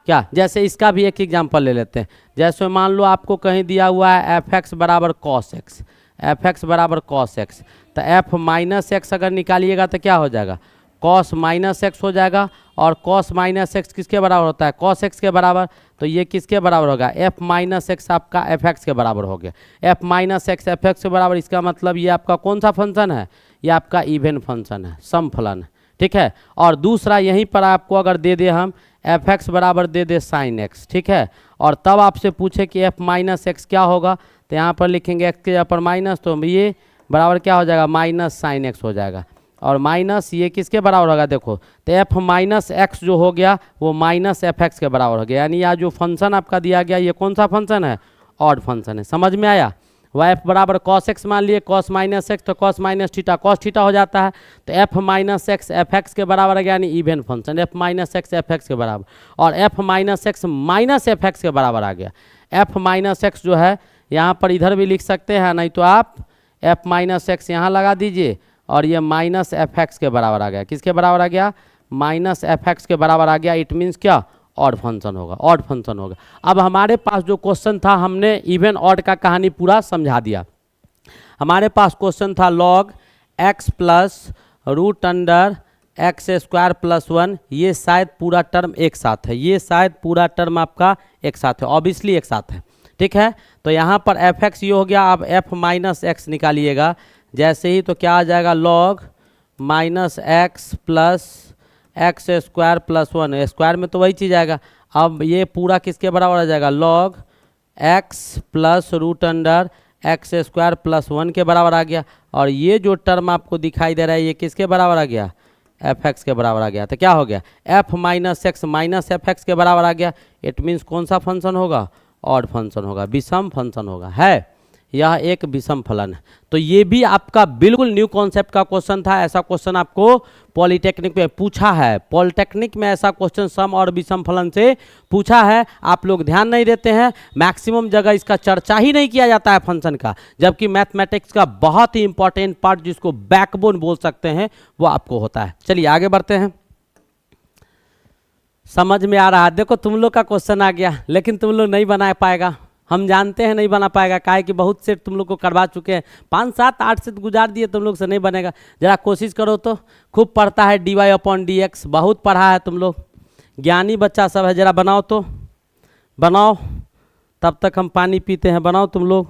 क्या, जैसे इसका भी एक एग्जांपल ले लेते हैं। जैसे मान लो आपको कहीं दिया हुआ है एफ एक्स बराबर कॉस एक्स, एफ एक्स बराबर कॉस एक्स, तो एफ माइनस एक्स अगर निकालिएगा तो क्या हो जाएगा, कॉस माइनस एक्स हो जाएगा। और कॉस माइनस एक्स किसके बराबर होता है, कॉस एक्स के बराबर। तो ये किसके बराबर होगा, एफ माइनस एक्स आपका एफ एक्स के बराबर हो गया। F minus x F x के बराबर, इसका मतलब ये आपका कौन सा फंक्शन है, ये आपका इवन फंक्शन है, सम फलन है, ठीक है। और दूसरा यहीं पर आपको अगर दे दे हम एफ एक्स बराबर दे दे साइन एक्स, ठीक है, और तब आपसे पूछे कि एफ माइनस एक्स क्या होगा, तो यहाँ पर लिखेंगे एक्स के जगह पर माइनस, तो ये बराबर क्या हो जाएगा, माइनस साइन एक्स हो जाएगा। और माइनस ये किसके बराबर होगा, देखो तो एफ माइनस एक्स जो हो गया वो माइनस एफ एक्स के बराबर हो गया। यानी यह जो फंक्शन आपका दिया गया ये कौन सा फंक्शन है, ऑड फंक्शन है। समझ में आया। वाई एफ बराबर कॉस एक्स मान लिए, कॉस माइनस एक्स तो cos minus theta cos theta हो जाता है। तो F minus x F x के बराबर आ गया, यानी even function F minus x F x के बराबर। और F minus x minus F x के बराबर आ गया। एफ माइनस एक्स जो है यहाँ पर इधर भी लिख सकते हैं, नहीं तो आप एफ माइनस एक्स यहाँ लगा दीजिए, और ये माइनस एफ एक्स के बराबर आ गया। किसके बराबर आ गया, माइनस एफ एक्स के बराबर आ गया। इट मीन्स क्या, ऑड फंक्शन होगा, ऑड फंक्शन होगा। अब हमारे पास जो क्वेश्चन था, हमने इवन ऑड का कहानी पूरा समझा दिया। हमारे पास क्वेश्चन था log X plus root under X square plus 1, ये शायद पूरा टर्म एक साथ है, ये शायद पूरा टर्म आपका एक साथ है, ऑब्वियसली एक साथ है, ठीक है। तो यहाँ पर एफ एक्स ये हो गया, अब एफ माइनस एक्स निकालिएगा जैसे ही, तो क्या आ जाएगा, log minus x plus x square plus 1, square में तो वही चीज़ आएगा। अब ये पूरा किसके बराबर आ जाएगा, log X plus root under X square plus 1 के बराबर आ गया। और ये जो टर्म आपको दिखाई दे रहा है ये किसके बराबर आ गया, एफ एक्स के बराबर आ गया। तो क्या हो गया, F minus x minus F x के बराबर आ गया। इट मीन्स कौन सा फंक्शन होगा, ऑड फंक्शन होगा, विषम फंक्शन होगा, है यह एक विषम फलन है। तो ये भी आपका बिल्कुल न्यू कॉन्सेप्ट का क्वेश्चन था। ऐसा क्वेश्चन आपको पॉलिटेक्निक में पूछा है, पॉलिटेक्निक में ऐसा क्वेश्चन सम और विषम फलन से पूछा है। आप लोग ध्यान नहीं देते हैं, मैक्सिमम जगह इसका चर्चा ही नहीं किया जाता है फंक्शन का, जबकि मैथमेटिक्स का बहुत ही इंपॉर्टेंट पार्ट जिसको बैकबोन बोल सकते हैं वो आपको होता है। चलिए आगे बढ़ते हैं। समझ में आ रहा है, देखो तुम लोग का क्वेश्चन आ गया, लेकिन तुम लोग नहीं बना पाएगा, हम जानते हैं नहीं बना पाएगा, काहे कि बहुत सेट तुम लोग को करवा चुके हैं, 5 7 8 सेट गुजार दिए, तुम लोग से नहीं बनेगा। जरा कोशिश करो तो, खूब पढ़ता है dy अपॉन dx, बहुत पढ़ा है तुम लोग, ज्ञानी बच्चा सब है। जरा बनाओ तो, बनाओ, तब तक हम पानी पीते हैं। बनाओ तुम लोग,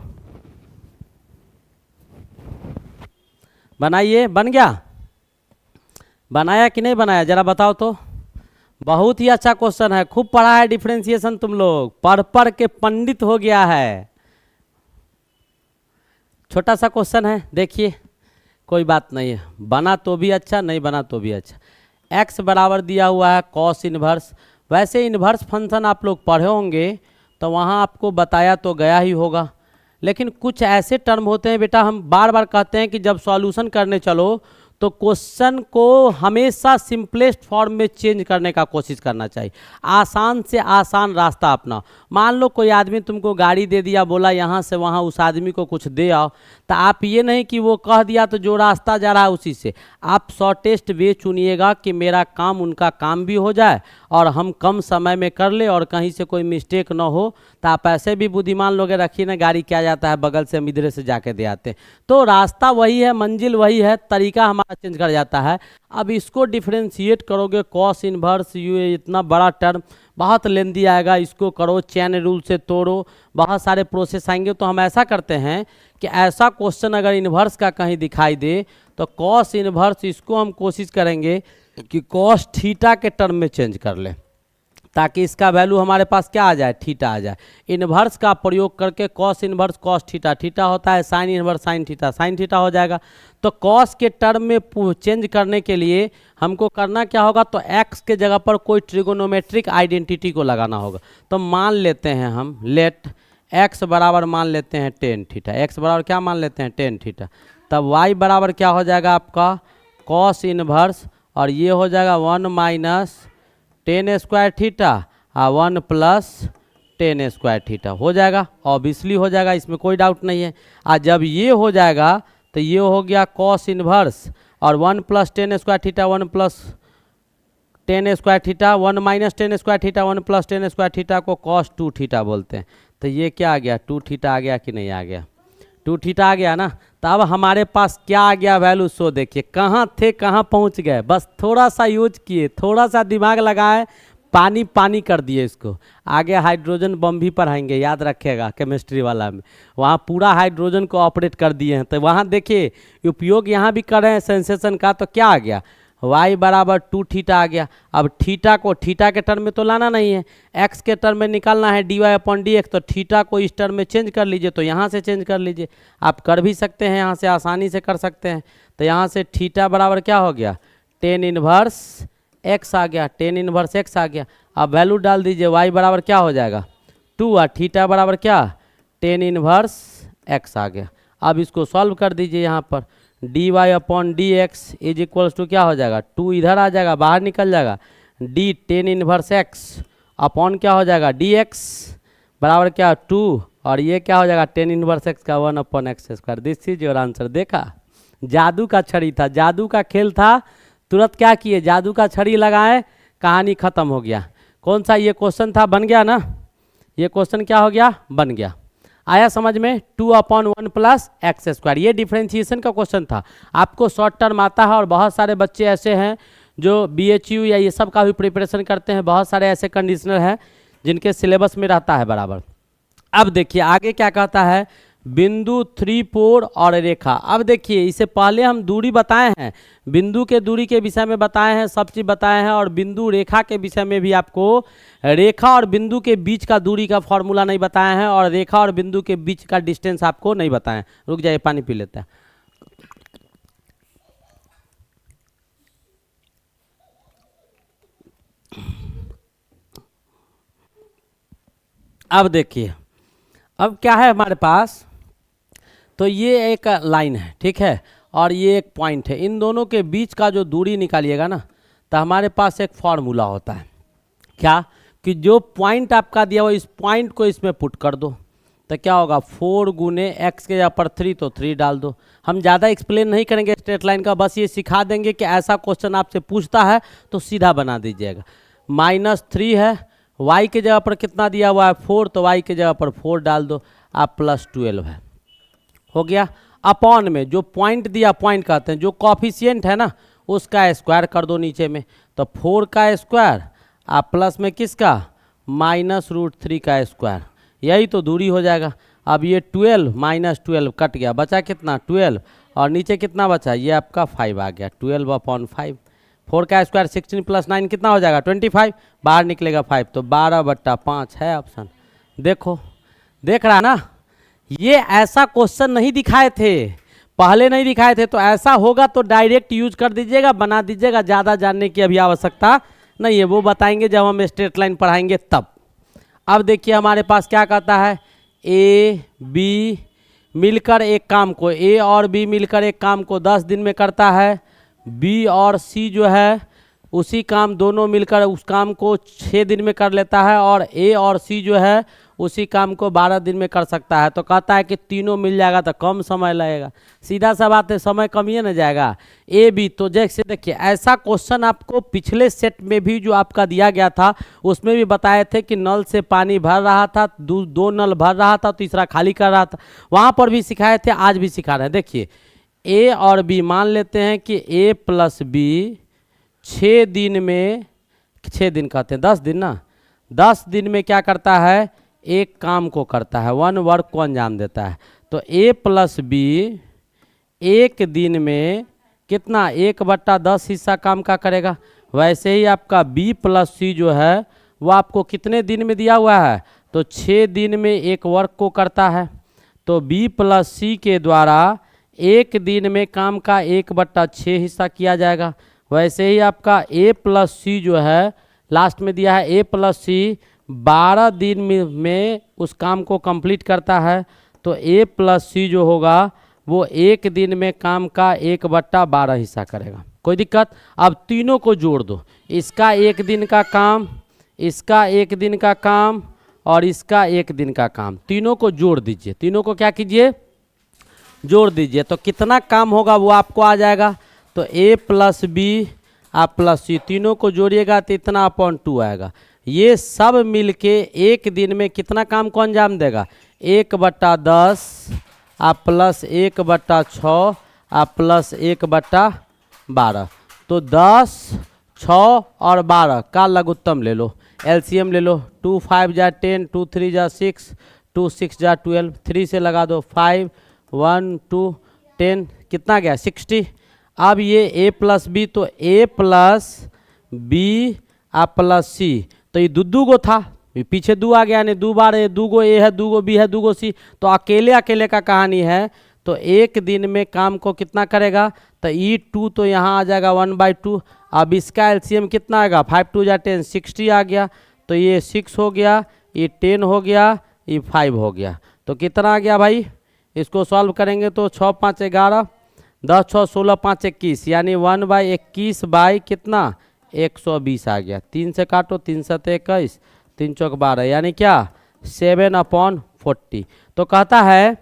बनाइए। बन गया, बनाया कि नहीं बनाया, जरा बताओ तो। बहुत ही अच्छा क्वेश्चन है, खूब पढ़ा है डिफरेंशिएशन, तुम लोग पढ़ पढ़ के पंडित हो गया है। छोटा सा क्वेश्चन है, देखिए, कोई बात नहीं है, बना तो भी अच्छा, नहीं बना तो भी अच्छा। x बराबर दिया हुआ है कॉस इनवर्स। वैसे इनवर्स फंक्शन आप लोग पढ़े होंगे तो वहाँ आपको बताया तो गया ही होगा, लेकिन कुछ ऐसे टर्म होते हैं बेटा, हम बार बार कहते हैं कि जब सॉल्यूशन करने चलो तो क्वेश्चन को हमेशा सिंपलेस्ट फॉर्म में चेंज करने का कोशिश करना चाहिए, आसान से आसान रास्ता अपना। मान लो कोई आदमी तुमको गाड़ी दे दिया, बोला यहाँ से वहाँ उस आदमी को कुछ दे आओ, तो आप ये नहीं कि वो कह दिया तो जो रास्ता जा रहा है उसी से, आप शॉर्टेस्ट वे चुनिएगा कि मेरा काम उनका काम भी हो जाए और हम कम समय में कर ले और कहीं से कोई मिस्टेक ना हो। तो आप ऐसे भी बुद्धिमान लोग रखिए ना, गाड़ी क्या जाता है बगल से, हम इधरे से जाके दे आते हैं, तो रास्ता वही है, मंजिल वही है, तरीका हमारा चेंज कर जाता है। अब इसको डिफरेंशिएट करोगे, कॉस इनवर्स, ये इतना बड़ा टर्म बहुत लेंदी आएगा, इसको करो, चेन रूल से तोड़ो, बहुत सारे प्रोसेस आएंगे। तो हम ऐसा करते हैं कि ऐसा क्वेश्चन अगर इन्वर्स का कहीं दिखाई दे तो कॉस इन्वर्स, इसको हम कोशिश करेंगे कि कॉस थीटा के टर्म में चेंज कर ले, ताकि इसका वैल्यू हमारे पास क्या आ जाए, थीटा आ जाए। इन्वर्स का प्रयोग करके cos inverse cos theta, theta होता है साइन इन्वर्स साइन थीटा हो जाएगा। तो कॉस के टर्म में चेंज करने के लिए हमको करना क्या होगा, तो एक्स के जगह पर कोई ट्रिगोनोमेट्रिक आइडेंटिटी को लगाना होगा। तो मान लेते हैं हम, लेट एक्स बराबर मान लेते हैं टेन थीटा, एक्स बराबर क्या मान लेते हैं, टेन थीटा। तब वाई बराबर क्या हो जाएगा आपका, कॉस इन्वर्स, और ये हो जाएगा 1 माइनस टेन स्क्वायर थीटा और 1 प्लस टेन स्क्वायर थीटा हो जाएगा, ऑब्वियसली हो जाएगा, इसमें कोई डाउट नहीं है। और जब ये हो जाएगा तो ये हो गया कॉस इन्वर्स और 1 plus ten square theta 1 plus ten square theta, 1 minus ten square theta, 1 plus ten square theta को कॉस 2 थीटा बोलते हैं। तो ये क्या आ गया, 2 थीटा आ गया कि नहीं आ गया, 2 थीटा आ गया ना। तो अब हमारे पास क्या आ गया वैल्यू, सो देखिए कहाँ थे कहाँ पहुँच गए, बस थोड़ा सा यूज किए, थोड़ा सा दिमाग लगाए, पानी पानी कर दिए इसको। आगे हाइड्रोजन बम भी पढ़ाएंगे, याद रखिएगा केमिस्ट्री वाला में, वहाँ पूरा हाइड्रोजन को ऑपरेट कर दिए हैं। तो वहाँ देखिए उपयोग यहाँ भी कर रहे हैं सेंसेशन का, तो क्या आ गया, y बराबर 2 थीटा आ गया। अब थीटा को थीटा के टर्म में तो लाना नहीं है, x के टर्म में निकालना है, dy अपॉन डी एक्स। तो थीटा को इस टर्म में चेंज कर लीजिए, तो यहाँ से चेंज कर लीजिए, आप कर भी सकते हैं, यहाँ से आसानी से कर सकते हैं। तो यहाँ से थीटा बराबर क्या हो गया, टेन इनवर्स x आ गया, टेन इनवर्स x आ गया। अब वैल्यू डाल दीजिए, y बराबर क्या हो जाएगा 2 और थीटा बराबर क्या, टेन इनवर्स x आ गया। अब इसको सॉल्व कर दीजिए, यहाँ पर D Y upon D X is equals to क्या हो जाएगा, 2 इधर आ जाएगा, बाहर निकल जाएगा, D tan inverse x upon क्या हो जाएगा डी एक्स बराबर क्या 2, और ये क्या हो जाएगा टेन इनवर्स एक्स का 1 upon x square. This is your answer. देखा, जादू का छड़ी था, जादू का खेल था, तुरंत क्या किए, जादू का छड़ी लगाए, कहानी खत्म हो गया। कौन सा ये क्वेश्चन था, बन गया ना, ये क्वेश्चन क्या हो गया, बन गया। आया समझ में, 2 अपॉन 1 प्लस एक्स स्क्वायर, ये डिफ्रेंशिएशन का क्वेश्चन था। आपको शॉर्ट टर्म आता है, और बहुत सारे बच्चे ऐसे हैं जो BHU या ये सब का भी प्रिपरेशन करते हैं, बहुत सारे ऐसे कंडीशनर हैं जिनके सिलेबस में रहता है बराबर। अब देखिए आगे क्या कहता है, बिंदु 3 4 और रेखा। अब देखिए इससे पहले हम दूरी बताए हैं, बिंदु के दूरी के विषय में बताए हैं, सब चीज़ बताए हैं, और बिंदु रेखा के विषय में भी आपको रेखा और बिंदु के बीच का दूरी का फॉर्मूला नहीं बताए हैं, और रेखा और बिंदु के बीच का डिस्टेंस आपको नहीं बताएं। रुक जाइए, पानी पी लेते हैं। अब देखिए, अब क्या है हमारे पास, तो ये एक लाइन है, ठीक है, और ये एक पॉइंट है, इन दोनों के बीच का जो दूरी निकालिएगा ना, तो हमारे पास एक फॉर्मूला होता है, क्या कि जो पॉइंट आपका दिया हुआ इस पॉइंट को इसमें पुट कर दो, तो क्या होगा 4 गुने एक्स के जगह पर 3, तो 3 डाल दो। हम ज़्यादा एक्सप्लेन नहीं करेंगे स्ट्रेट लाइन का, बस ये सिखा देंगे कि ऐसा क्वेश्चन आपसे पूछता है तो सीधा बना दीजिएगा। -3 है, y के जगह पर कितना दिया हुआ है 4, तो y के जगह पर 4 डाल दो, आप +12 है, हो गया। अपॉन में जो पॉइंट दिया, पॉइंट कहते हैं, जो कॉफिशिएंट है ना उसका स्क्वायर कर दो नीचे में, तो 4 का स्क्वायर आप प्लस में किसका -√3 का स्क्वायर, यही तो दूरी हो जाएगा। अब ये 12 -12 कट गया, बचा कितना 12, और नीचे कितना बचा, ये आपका 5 आ गया, 12 अपॉन 5। 4 का स्क्वायर 16 + 9 कितना हो जाएगा 25, बाहर निकलेगा 5, तो 12/5 है ऑप्शन। देखो, देख रहा है ना, ये ऐसा क्वेश्चन नहीं दिखाए थे, पहले नहीं दिखाए थे, तो ऐसा होगा तो डायरेक्ट यूज कर दीजिएगा, बना दीजिएगा, ज़्यादा जानने की अभी आवश्यकता नहीं है, वो बताएंगे जब हम स्ट्रेट लाइन पढ़ाएंगे तब। अब देखिए हमारे पास क्या कहता है, ए बी मिलकर एक काम को, ए और बी मिलकर एक काम को 10 दिन में करता है, बी और सी जो है उसी काम दोनों मिलकर उस काम को 6 दिन में कर लेता है, और ए और सी जो है उसी काम को 12 दिन में कर सकता है। तो कहता है कि तीनों मिल जाएगा तो कम समय लगेगा, सीधा सा बात है, समय कम ही ना जाएगा। ए बी, तो जैसे देखिए ऐसा क्वेश्चन आपको पिछले सेट में भी जो आपका दिया गया था उसमें भी बताए थे कि नल से पानी भर रहा था, दो नल भर रहा था, तीसरा खाली कर रहा था, वहाँ पर भी सिखाए थे, आज भी सिखा रहे हैं। देखिए ए और बी मान लेते हैं कि ए प्लस बी 6 दिन में, 6 दिन कहते हैं 10 दिन ना, 10 दिन में क्या करता है, एक काम को करता है, 1 वर्क को अंजाम देता है। तो a प्लस बी एक दिन में कितना 1/10 हिस्सा काम का करेगा। वैसे ही आपका b प्लस सी जो है वो आपको कितने दिन में दिया हुआ है, तो 6 दिन में एक वर्क को करता है। तो b प्लस सी के द्वारा एक दिन में काम का 1/6 हिस्सा किया जाएगा। वैसे ही आपका a प्लस सी जो है लास्ट में दिया है, a प्लस सी 12 दिन में उस काम को कंप्लीट करता है। तो a प्लस सी जो होगा वो एक दिन में काम का 1/12 हिस्सा करेगा। कोई दिक्कत? अब तीनों को जोड़ दो, इसका एक दिन का काम, इसका एक दिन का काम और इसका एक दिन का काम, तीनों को जोड़ दीजिए। तीनों को क्या कीजिए, जोड़ दीजिए। तो कितना काम होगा वो आपको आ जाएगा। तो a प्लस बी आप प्लस सी, तीनों को जोड़िएगा तो इतना अपॉन 2 आएगा। ये सब मिलके एक दिन में कितना काम को अंजाम देगा, 1/10 आप प्लस 1/6 आप प्लस 1/12। तो 10, 6 और 12 का लघुत्तम ले लो, एलसीएम ले लो। 2 5 जा 10, 2 3 जा 6, 2 6 जा 12, 3 से लगा दो 5, 1 2 10, कितना गया 60। अब ये a प्लस बी, तो a प्लस बी आप प्लस सी, तो ये दू गो था, पीछे 2 आ गया, यानी 2 बार 2 गो a है, 2 गो b है, 2 गो c, तो अकेले अकेले का कहानी है। तो एक दिन में काम को कितना करेगा, तो E2 तो यहाँ आ जाएगा 1/2। अब इसका एलसीएम कितना आएगा, 5 2 जा 10, 60 आ गया। तो ये 6 हो गया, ये 10 हो गया, ये 5 हो गया। तो कितना आ गया भाई, इसको सॉल्व करेंगे तो 6 5 11, 10 6 16 5 21, यानी 1/21 बाई कितना 120 आ गया। 3 से काटो, 3 7 21, 3 चौक 12, यानी क्या 7/40। तो कहता है,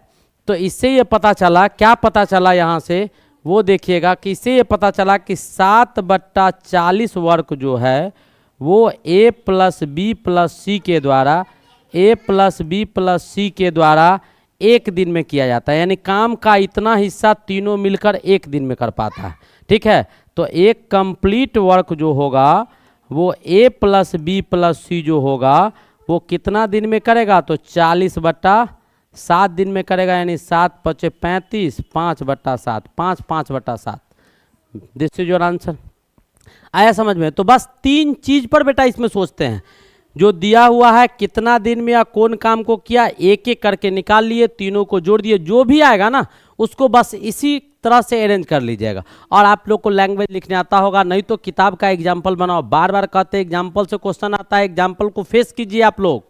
तो इससे ये पता चला, क्या पता चला यहाँ से वो देखिएगा कि इससे ये पता चला कि 7/40 वर्ग जो है वो a प्लस बी प्लस सी के द्वारा, a प्लस बी प्लस सी के द्वारा एक दिन में किया जाता है। यानी काम का इतना हिस्सा तीनों मिलकर एक दिन में कर पाता है। ठीक है, तो एक कंप्लीट वर्क जो होगा वो a प्लस बी प्लस सी जो होगा वो कितना दिन में करेगा, तो 40/7 दिन में करेगा। यानी 7 5 35, 5/7, 5 5/7। This is your answer. आया समझ में? तो बस 3 चीज पर बेटा इसमें सोचते हैं, जो दिया हुआ है कितना दिन में या कौन काम को किया, एक एक करके निकाल लिए, तीनों को जोड़ दिए, जो भी आएगा ना उसको बस इसी तरह से अरेंज कर लीजिएगा। और आप लोग को लैंग्वेज लिखने आता होगा, नहीं तो किताब का एग्जाम्पल बनाओ। बार बार कहते हैं एग्जाम्पल से क्वेश्चन आता है, एग्जाम्पल को फेस कीजिए आप लोग।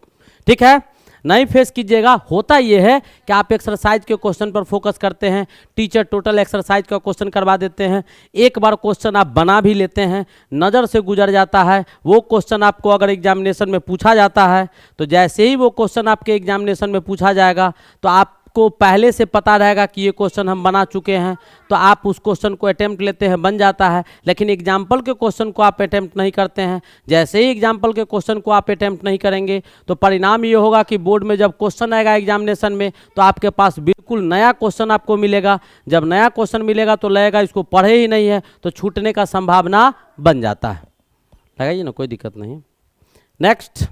ठीक है, नहीं फेस कीजिएगा। होता यह है कि आप एक्सरसाइज के क्वेश्चन पर फोकस करते हैं, टीचर टोटल एक्सरसाइज का क्वेश्चन करवा देते हैं, एक बार क्वेश्चन आप बना भी लेते हैं, नज़र से गुजर जाता है वो क्वेश्चन। आपको अगर एग्जामिनेशन में पूछा जाता है तो जैसे ही वो क्वेश्चन आपके एग्जामिनेशन में पूछा जाएगा तो आप को पहले से पता रहेगा कि ये क्वेश्चन हम बना चुके हैं, तो आप उस क्वेश्चन को अटेम्प्ट लेते हैं, बन जाता है। लेकिन एग्जाम्पल के क्वेश्चन को आप अटेम्प्ट नहीं करते हैं। जैसे ही एग्जाम्पल के क्वेश्चन को आप अटेम्प्ट नहीं करेंगे तो परिणाम ये होगा कि बोर्ड में जब क्वेश्चन आएगा एग्जामिनेशन में तो आपके पास बिल्कुल नया क्वेश्चन आपको मिलेगा। जब नया क्वेश्चन मिलेगा तो लगेगा इसको पढ़े ही नहीं है, तो छूटने का संभावना बन जाता है। लगाइए ना, कोई दिक्कत नहीं। नेक्स्ट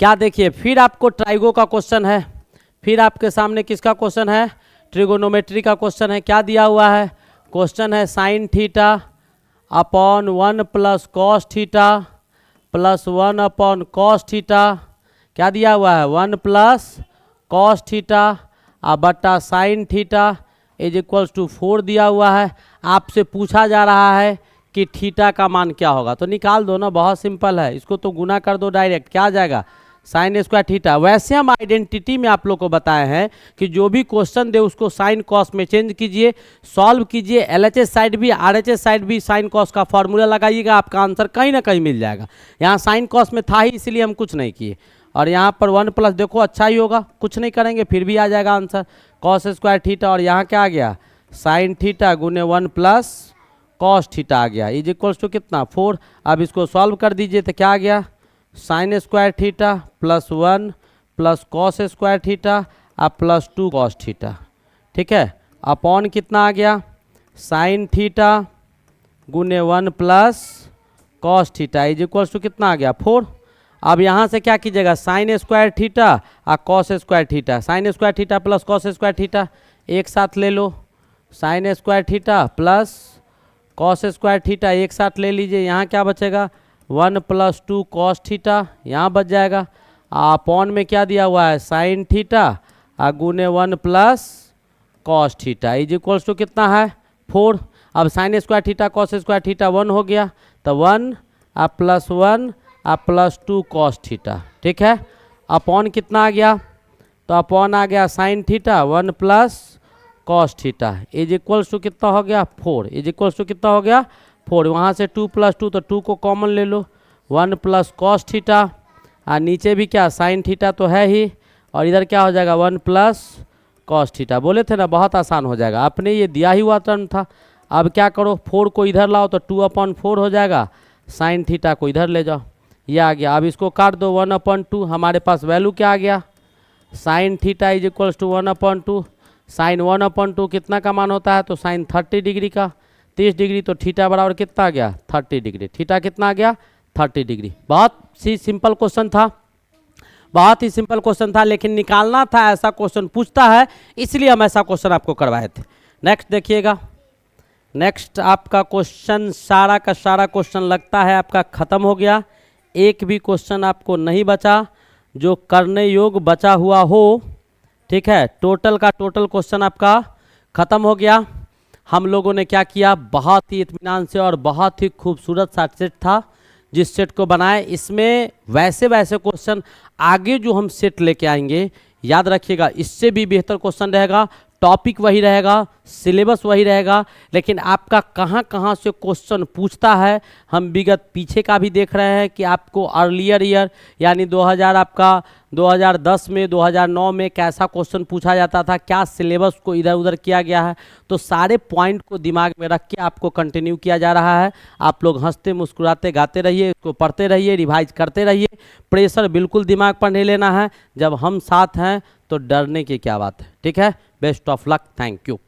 क्या देखिए, फिर आपको ट्राइगो का क्वेश्चन है। फिर आपके सामने किसका क्वेश्चन है, ट्रिगोनोमेट्री का क्वेश्चन है। क्या दिया हुआ है, क्वेश्चन है sine theta upon 1 plus cos theta plus 1 upon cos theta. क्या दिया हुआ है, 1 प्लस कॉस थीटा बटा sine theta is equals to 4 दिया हुआ है। आपसे पूछा जा रहा है कि थीटा का मान क्या होगा, तो निकाल दो ना, बहुत सिंपल है। इसको तो गुना कर दो डायरेक्ट, क्या आ जाएगा साइन स्क्वायर थीटा। वैसे हम आइडेंटिटी में आप लोग को बताए हैं कि जो भी क्वेश्चन दे उसको साइन कॉस में चेंज कीजिए, सॉल्व कीजिए। एलएचएस साइड भी आरएचएस साइड भी साइन कॉस का फॉर्मूला लगाइएगा, आपका आंसर कहीं ना कहीं मिल जाएगा। यहाँ साइन कॉस में था ही, इसलिए हम कुछ नहीं किए। और यहाँ पर 1 प्लस देखो अच्छा ही होगा, कुछ नहीं करेंगे फिर भी आ जाएगा आंसर कॉस स्क्वायर थीटा। और यहाँ क्या आ गया, साइन थीटा गुने 1 प्लस कॉस थीटा आ गया, इज इक्वल्स टू कितना 4। अब इसको सॉल्व कर दीजिए तो क्या आ गया, sign square theta plus 1 plus cos square theta plus 2 cos theta. ठीक है, अपॉन कितना आ गया, साइन थीटा गुने 1 plus cos theta is equals to कितना आ गया 4। अब यहाँ से क्या कीजिएगा, sine square theta cos square theta, sine square theta plus cos square theta एक साथ ले लो। Sine square theta plus cos square theta एक साथ ले लीजिए। यहाँ क्या बचेगा, 1 प्लस 2 कॉस थीटा यहाँ बच जाएगा। अपॉन में क्या दिया हुआ है, साइन थीटा गुने 1 plus cos theta is equals to कितना है 4। अब sine square theta cos square theta 1 हो गया, तो 1 प्लस 1 प्लस 2 कॉस थीटा। ठीक है, अपॉन कितना आ गया, तो अपॉन आ गया sine theta 1 plus cos theta is equals to कितना हो गया 4, इज इक्वल्स टू कितना हो गया 4। वहाँ से 2 प्लस 2 तो 2 को कॉमन ले लो, 1 प्लस कॉस थीटा नीचे भी क्या साइन थीटा तो है ही, और इधर क्या हो जाएगा 1 प्लस कॉस थीटा। बोले थे ना बहुत आसान हो जाएगा, अपने ये दिया ही हुआ टर्म था। अब क्या करो, 4 को इधर लाओ तो 2/4 हो जाएगा, साइन थीटा को इधर ले जाओ, ये आ गया। अब इसको काट दो, 1/2, हमारे पास वैल्यू क्या आ गया, sine theta is equals to 1/2, sine 1/2 कितना का मान होता है, तो साइन 30 डिग्री का, 30 डिग्री तो थीटा बराबर कितना आ गया, 30 डिग्री, थीटा कितना आ गया, 30 डिग्री। बहुत सी सिंपल क्वेश्चन था, बहुत ही सिंपल क्वेश्चन था, लेकिन निकालना था, ऐसा क्वेश्चन पूछता है, इसलिए हम ऐसा क्वेश्चन आपको करवाए थे। नेक्स्ट देखिएगा, नेक्स्ट आपका क्वेश्चन, सारा का सारा क्वेश्चन लगता है आपका खत्म हो गया, एक भी क्वेश्चन आपको नहीं बचा जो करने योग्य बचा हुआ हो, ठीक है। टोटल का टोटल क्वेश्चन आपका खत्म हो गया। हम लोगों ने क्या किया, बहुत ही इत्मीनान से और बहुत ही खूबसूरत सा सेट था जिस सेट को बनाए, इसमें वैसे वैसे क्वेश्चन आगे जो हम सेट लेके आएंगे, याद रखिएगा, इससे भी बेहतर क्वेश्चन रहेगा, टॉपिक वही रहेगा, सिलेबस वही रहेगा, लेकिन आपका कहाँ कहाँ से क्वेश्चन पूछता है, हम विगत पीछे का भी देख रहे हैं कि आपको अर्लियर ईयर यानी 2010 में 2009 में कैसा क्वेश्चन पूछा जाता था, क्या सिलेबस को इधर उधर किया गया है, तो सारे पॉइंट को दिमाग में रख के आपको कंटिन्यू किया जा रहा है। आप लोग हंसते मुस्कुराते गाते रहिए, इसको पढ़ते रहिए, रिवाइज करते रहिए, प्रेशर बिल्कुल दिमाग पर नहीं लेना है, जब हम साथ हैं तो डरने की क्या बात है, ठीक है। Best of luck, thank you.